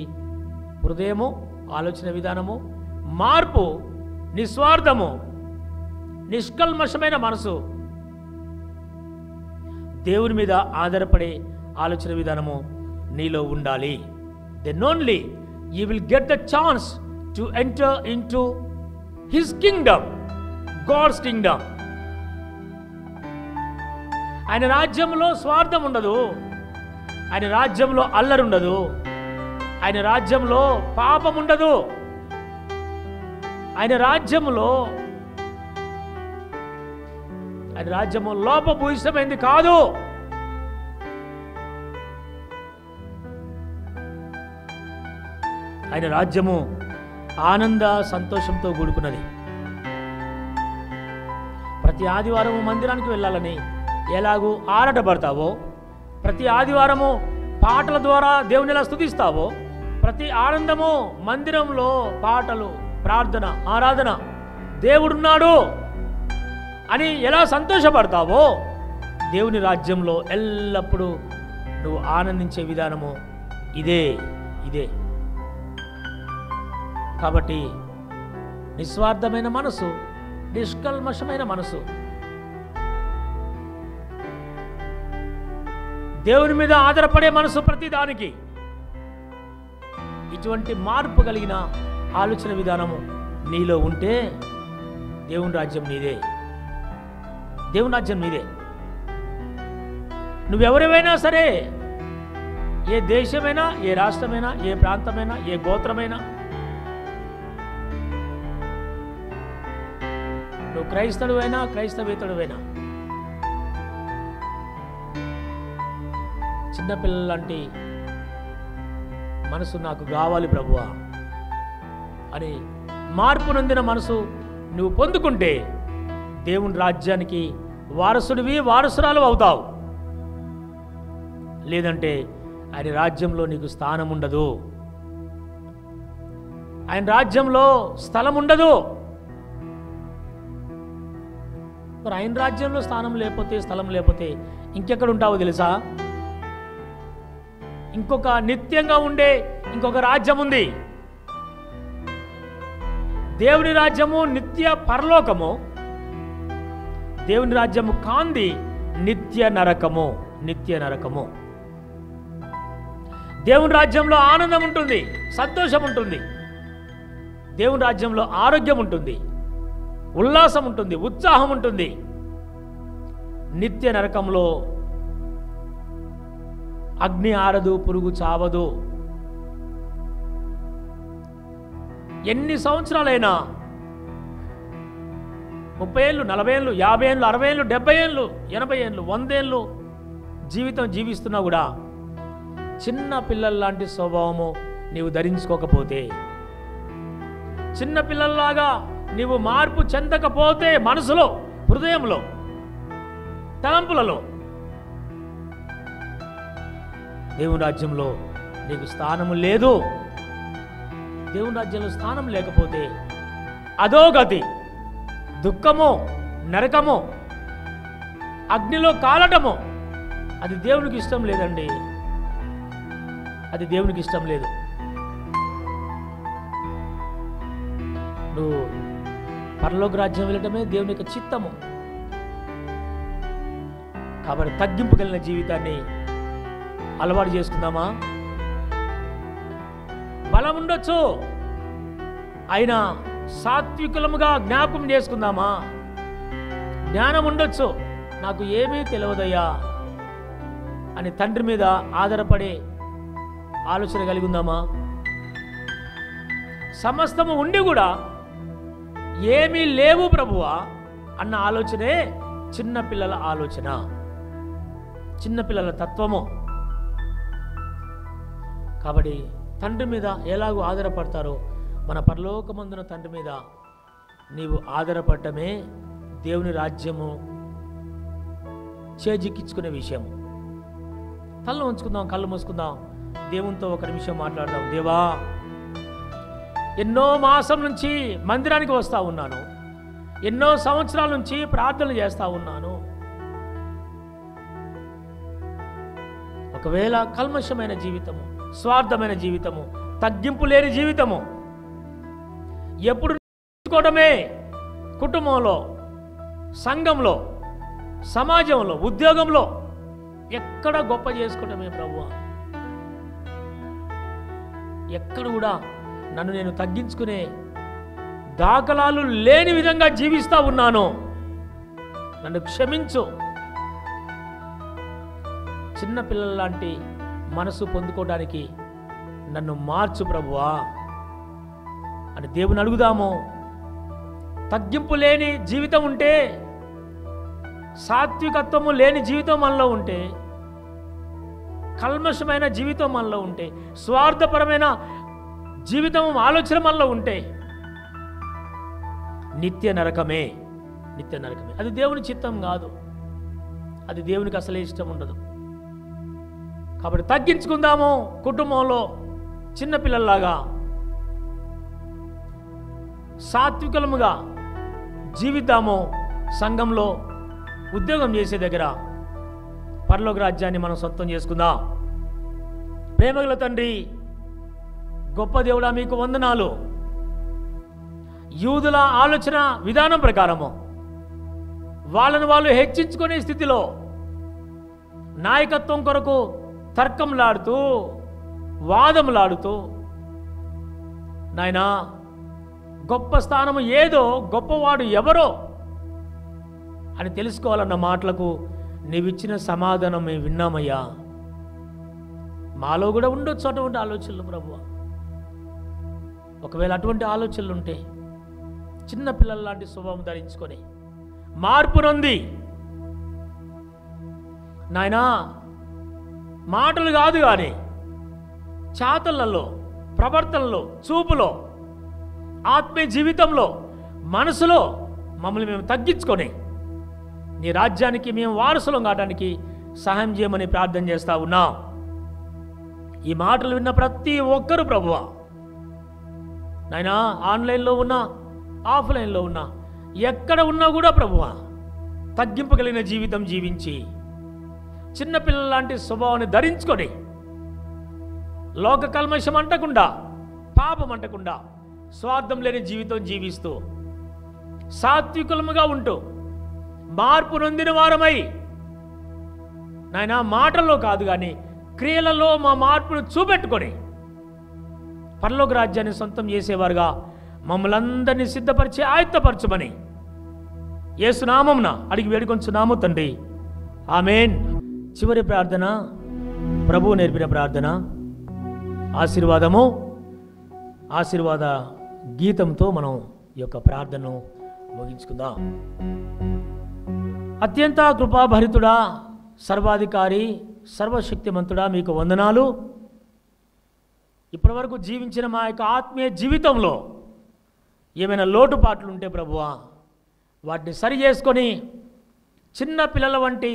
హృదయము, ఆలోచన విధానము, మార్పు, నిస్వార్థము, నిష్కల్మషమైన మనసు, దేవుని మీద ఆధారపడే ఆలోచన విధానము నీలో ఉండాలి. Then only you will get the chance to enter into his kingdom, God's kingdom. ఆయన రాజ్యంలో స్వార్థం ఉండదు, ఆయన రాజ్యంలో అల్లరి ఉండదు, ఆయన రాజ్యంలో పాపం ఉండదు, ఆయన రాజ్యములో లోపభూయిష్టమైంది కాదు. ఆయన రాజ్యము ఆనంద సంతోషంతో కూడుకున్నది. ప్రతి ఆదివారము మందిరానికి వెళ్ళాలని ఎలాగూ ఆరాటపడతావో, ప్రతి ఆదివారము పాటల ద్వారా దేవుని ఎలా స్తుతిస్తావో, ప్రతి ఆనందము మందిరంలో పాటలు, ప్రార్థన, ఆరాధన, దేవుడున్నాడు అని ఎలా సంతోషపడతావో, దేవుని రాజ్యంలో ఎల్లప్పుడూ నువ్వు ఆనందించే విధానము ఇదే. కాబట్టి నిస్వార్థమైన మనసు, నిష్కల్మషమైన మనసు, దేవుని మీద ఆధారపడే మనసు, ప్రతిదానికి ఇటువంటి మార్పు కలిగిన ఆలోచన విధానము నీలో ఉంటే దేవుని రాజ్యం నీదే, దేవుని రాజ్యం నీదే. నువ్వెవరివైనా సరే, ఏ దేశమైనా, ఏ రాష్ట్రమైనా, ఏ ప్రాంతమైనా, ఏ గోత్రమైనా, నువ్వు క్రైస్తవుడైనా క్రైస్తవేతరుడైనా, చిన్నపిల్లలాంటి మనసు నాకు కావాలి ప్రభువా అని మార్పు నొందిన మనసు నువ్వు పొందుకుంటే దేవుని రాజ్యానికి వారసుడివి, వారసురాలు అవుతావు. లేదంటే ఆయన రాజ్యంలో నీకు స్థానం ఉండదు, ఆయన రాజ్యంలో స్థలం ఉండదు. మరి ఆయన రాజ్యంలో స్థానం లేకపోతే, స్థలం లేకపోతే ఇంకెక్కడ ఉంటావో తెలుసా? ఇంకొక నిత్యంగా ఉండే ఇంకొక రాజ్యం ఉంది. దేవుని రాజ్యము నిత్య పరలోకము, దేవుని రాజ్యము కాంది నిత్య నరకము. దేవుని రాజ్యంలో ఆనందం ఉంటుంది, సంతోషం ఉంటుంది, దేవుని రాజ్యంలో ఆరోగ్యం ఉంటుంది, ఉల్లాసం ఉంటుంది, ఉత్సాహం ఉంటుంది. నిత్య నరకంలో అగ్ని ఆరదు, పురుగు చావదు. ఎన్ని సంవత్సరాలైనా 30 ఏళ్ళు, 40 ఏళ్ళు, 50 ఏళ్ళు, 60 ఏళ్ళు, 70 ఏళ్ళు, 80 ఏళ్ళు, 100 ఏళ్ళు జీవితం జీవిస్తున్నా కూడా చిన్న పిల్లల లాంటి స్వభావము నీవు ధరించుకోకపోతే, చిన్న పిల్లల్లాగా నీవు మార్పు చెందకపోతే, మనసులో, హృదయంలో, తలంపులలో, దేవుని రాజ్యంలో నీకు స్థానము లేదు. దేవుని రాజ్యంలో స్థానం లేకపోతే అధోగతి, దుఃఖము, నరకము, అగ్నిలో కాలటము, అది దేవునికి ఇష్టం లేదండి. అది దేవునికి ఇష్టం లేదు. నువ్వు పరలోక రాజ్యం వెళ్ళటమే దేవుని యొక్క చిత్తము. కాబట్టి తగ్గింపు కలిగిన జీవితాన్ని అలవాటు చేసుకుందామా? బలం ఉండొచ్చు, అయినా సాత్వికులముగా జ్ఞాపకం చేసుకుందామా? జ్ఞానం ఉండొచ్చు, నాకు ఏమీ తెలియదయ్యా అని తండ్రి మీద ఆధారపడే ఆలోచన కలిగి ఉందామా? సమస్తము ఉండి కూడా ఏమీ లేవు ప్రభువా అన్న ఆలోచనే చిన్నపిల్లల ఆలోచన, చిన్నపిల్లల తత్వము. కాబట్టి తండ్రి మీద ఎలాగో ఆధారపడతారో మన పరలోకమందున తండ్రి మీద నీవు ఆధారపడటమే దేవుని రాజ్యము చేజిక్కించుకునే విషయము. తలలో ఉంచుకుందాం, కళ్ళు మూసుకుందాం, దేవునితో ఒక నిమిషం మాట్లాడదాం. దేవా, ఎన్నో మాసం నుంచి మందిరానికి వస్తూ ఉన్నాను, ఎన్నో సంవత్సరాల నుంచి ప్రార్థనలు చేస్తూ ఉన్నాను. ఒకవేళ కల్మషమైన జీవితము, స్వార్థమైన జీవితము, తగ్గింపు లేని జీవితము, ఎప్పుడు నేర్చుకోవడమే, కుటుంబంలో, సంఘంలో, సమాజంలో, ఉద్యోగంలో ఎక్కడ గొప్ప చేసుకోవడమే ప్రభువా. ఎక్కడ కూడా నన్ను నేను తగ్గించుకునే దాఖలాలు లేని విధంగా జీవిస్తూ ఉన్నాను. నన్ను క్షమించు. చిన్నపిల్లల లాంటి మనసు పొందుకోవడానికి నన్ను మార్చు ప్రభువా అని దేవుని అడుగుదాము. తగ్గింపు లేని జీవితం ఉంటే, సాత్వికత్వము లేని జీవితం మనలో ఉంటే, కల్మషమైన జీవితం మనలో ఉంటే, స్వార్థపరమైన జీవితం ఆలోచన మనలో ఉంటే నిత్య నరకమే, నిత్య నరకమే. అది దేవుని చిత్తం కాదు, అది దేవునికి అసలే ఇష్టం ఉండదు. కాబట్టి తగ్గించుకుందాము. కుటుంబంలో చిన్నపిల్లల్లాగా సాత్వికలముగా జీవిద్దాము. సంఘంలో, ఉద్యోగం చేసే దగ్గర పరలోక రాజ్యాన్ని మనం సొంతం చేసుకుందాం. ప్రేమగల తండ్రి, గొప్ప దేవుడా, మీకు వందనాలు. యూదుల ఆలోచన విధానం ప్రకారము వాళ్ళను వాళ్ళు హెచ్చించుకునే స్థితిలో నాయకత్వం కొరకు తర్కంలాడుతూ, వాదములాడుతూ, నాయనా గొప్ప స్థానము ఏదో, గొప్పవాడు ఎవరో అని తెలుసుకోవాలన్న మాటలకు నీవిచ్చిన సమాధానం మేము విన్నామయ్యా. మాలో కూడా ఉండొచ్చు అటువంటి ఆలోచనలు ప్రభువా. ఒకవేళ అటువంటి ఆలోచనలు ఉంటే చిన్నపిల్లల లాంటి స్వభావం ధరించుకొని మార్పు నొంది నాయనా, మాటలు కాదు కానీ చాతలలో, ప్రవర్తనలో, చూపులో, ఆత్మీయ జీవితంలో, మనసులో మమ్మల్ని మేము తగ్గించుకొని నీ రాజ్యానికి మేము వారసులం కావడానికి సహాయం చేయమని ప్రార్థన చేస్తూ ఉన్నాం. ఈ మాటలు విన్న ప్రతి ఒక్కరు ప్రభువా నాయనా, ఆన్లైన్లో ఉన్నా, ఆఫ్లైన్లో ఉన్నా, ఎక్కడ ఉన్నా కూడా ప్రభువా తగ్గింపు కలిగిన జీవితం జీవించి చిన్నపిల్లల లాంటి స్వభావాన్ని ధరించుకొని లోక కల్మషం అంటకుండా, పాపం అంటకుండా, స్వార్థం లేని జీవితం జీవిస్తూ సాత్వికులముగా ఉంటూ మార్పు నొందిన వారమై నాయనా, మాటల్లో కాదు కానీ క్రియలలో మా మార్పును చూపెట్టుకొని పరలోక రాజ్యాన్ని సొంతం చేసేవారుగా మమ్మల్ని అందరినీ సిద్ధపరిచి ఆయత్తపరచమని యేసునామమున అడిగి వేడుకొంచున్నాము తండ్రి, ఆమేన్. చివరి ప్రార్థన, ప్రభువు నేర్పిన ప్రార్థన, ఆశీర్వాద గీతంతో మనం ఈ యొక్క ప్రార్థనను ముగించుకుందాం. అత్యంత కృపాభరితుడా, సర్వాధికారి, సర్వశక్తిమంతుడా, మీకు వందనాలు. ఇప్పటివరకు జీవించిన మా యొక్క ఆత్మీయ జీవితంలో ఏమైనా లోటుపాట్లు ఉంటే ప్రభువా, వాటిని సరి చేసుకొని చిన్న పిల్లల వంటి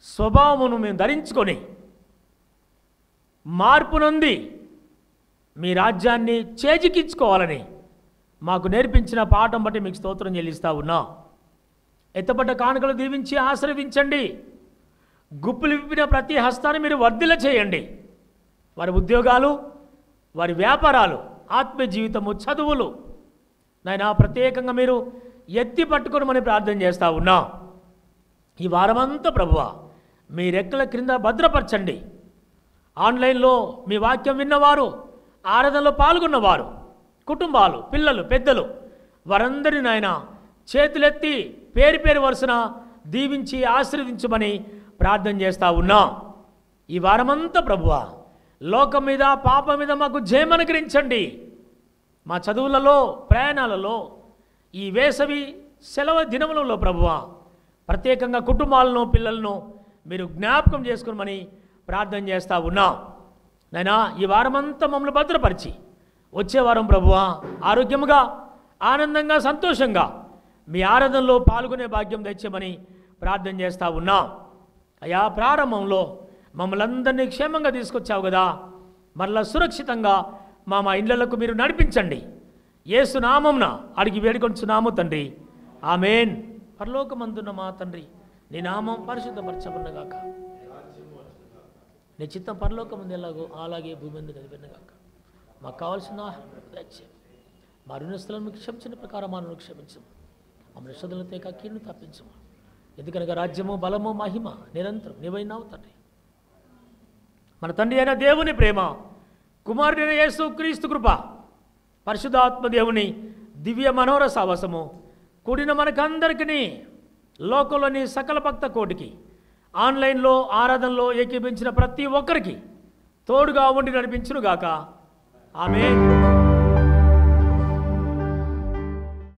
స్వభావమును మేము ధరించుకొని మార్పు నొంది మీ రాజ్యాన్ని చేజిక్కించుకోవాలని మాకు నేర్పించిన పాఠం బట్టి మీకు స్తోత్రం చెల్లిస్తా ఉన్నా. ఎత్తపడ్డ కానుకలు దీవించి ఆశీర్వదించండి. గుప్పులు విప్పిన ప్రతి హస్తాన్ని మీరు వర్ధిల్ల చేయండి. వారి ఉద్యోగాలు, వారి వ్యాపారాలు, ఆత్మీయ జీవితము, చదువులు నాయనా ప్రత్యేకంగా మీరు ఎత్తి పట్టుకోమని ప్రార్థన చేస్తూ ఉన్నా. ఈ వారమంతా ప్రభువా మీ రెక్కల క్రింద భద్రపరచండి. ఆన్లైన్లో మీ వాక్యం విన్నవారు, ఆరాధనలో పాల్గొన్నవారు, కుటుంబాలు, పిల్లలు, పెద్దలు, వారందరినీ నాయన చేతులెత్తి పేరు పేరు వరుసన దీవించి ఆశీర్వదించమని ప్రార్థన చేస్తూ ఉన్నా. ఈ వారమంతా ప్రభువా లోకం మీద, పాపం మీద మాకు జయం అనుగ్రహించండి. మా చదువులలో, ప్రయాణాలలో, ఈ వేసవి సెలవు దినములలో ప్రభువా ప్రత్యేకంగా కుటుంబాలను, పిల్లలను మీరు జ్ఞాపకం చేసుకోమని ప్రార్థన చేస్తూ ఉన్నాం. నైనా ఈ వారమంతా మమ్మల్ని భద్రపరిచి వచ్చే వారం ప్రభువా ఆరోగ్యముగా, ఆనందంగా, సంతోషంగా మీ ఆరాధనలో పాల్గొనే భాగ్యం తెచ్చమని ప్రార్థన చేస్తూ ఉన్నాం. అయా ప్రారంభంలో మమ్మల్ని అందరినీ క్షేమంగా తీసుకొచ్చావు కదా, మరలా సురక్షితంగా మా ఇళ్లకు మీరు నడిపించండి. యేసు నామమున అడిగి వేడుకొంచున్నాము తండ్రి, ఆమేన్. పరలోకమందున్న మా తండ్రి, నీ నామం పరిశుద్ధపరచబడునుగాక, నీ చిత్తం పరలోకమందు ఎలాగో అలాగే భూమి మీద కదిలినగాక. మాకు కావాల్సిన దయచేయండి. మా రుణస్థులను మీకు క్షమించిన ప్రకారం మనను క్షమించము. మమ్మల్ని శోధనలతో కీడును తప్పించము. ఎందుకనగా రాజ్యము, బలము, మహిమ నిరంతరం నీవైనావు తండ్రి. మన తండ్రి అయిన దేవుని ప్రేమ, కుమారుడైన యేసు క్రీస్తు కృప, పరిశుద్ధాత్మ దేవుని దివ్య మనోర సావాసము కూడిన మనకందరికీ, లోకంలోని సకల భక్త కోటికి, ఆన్లైన్లో ఆరాధనలో ఏకీభించిన ప్రతి ఒక్కరికి తోడుగా ఉండి నడిపించునుగాక. ఆమేన్.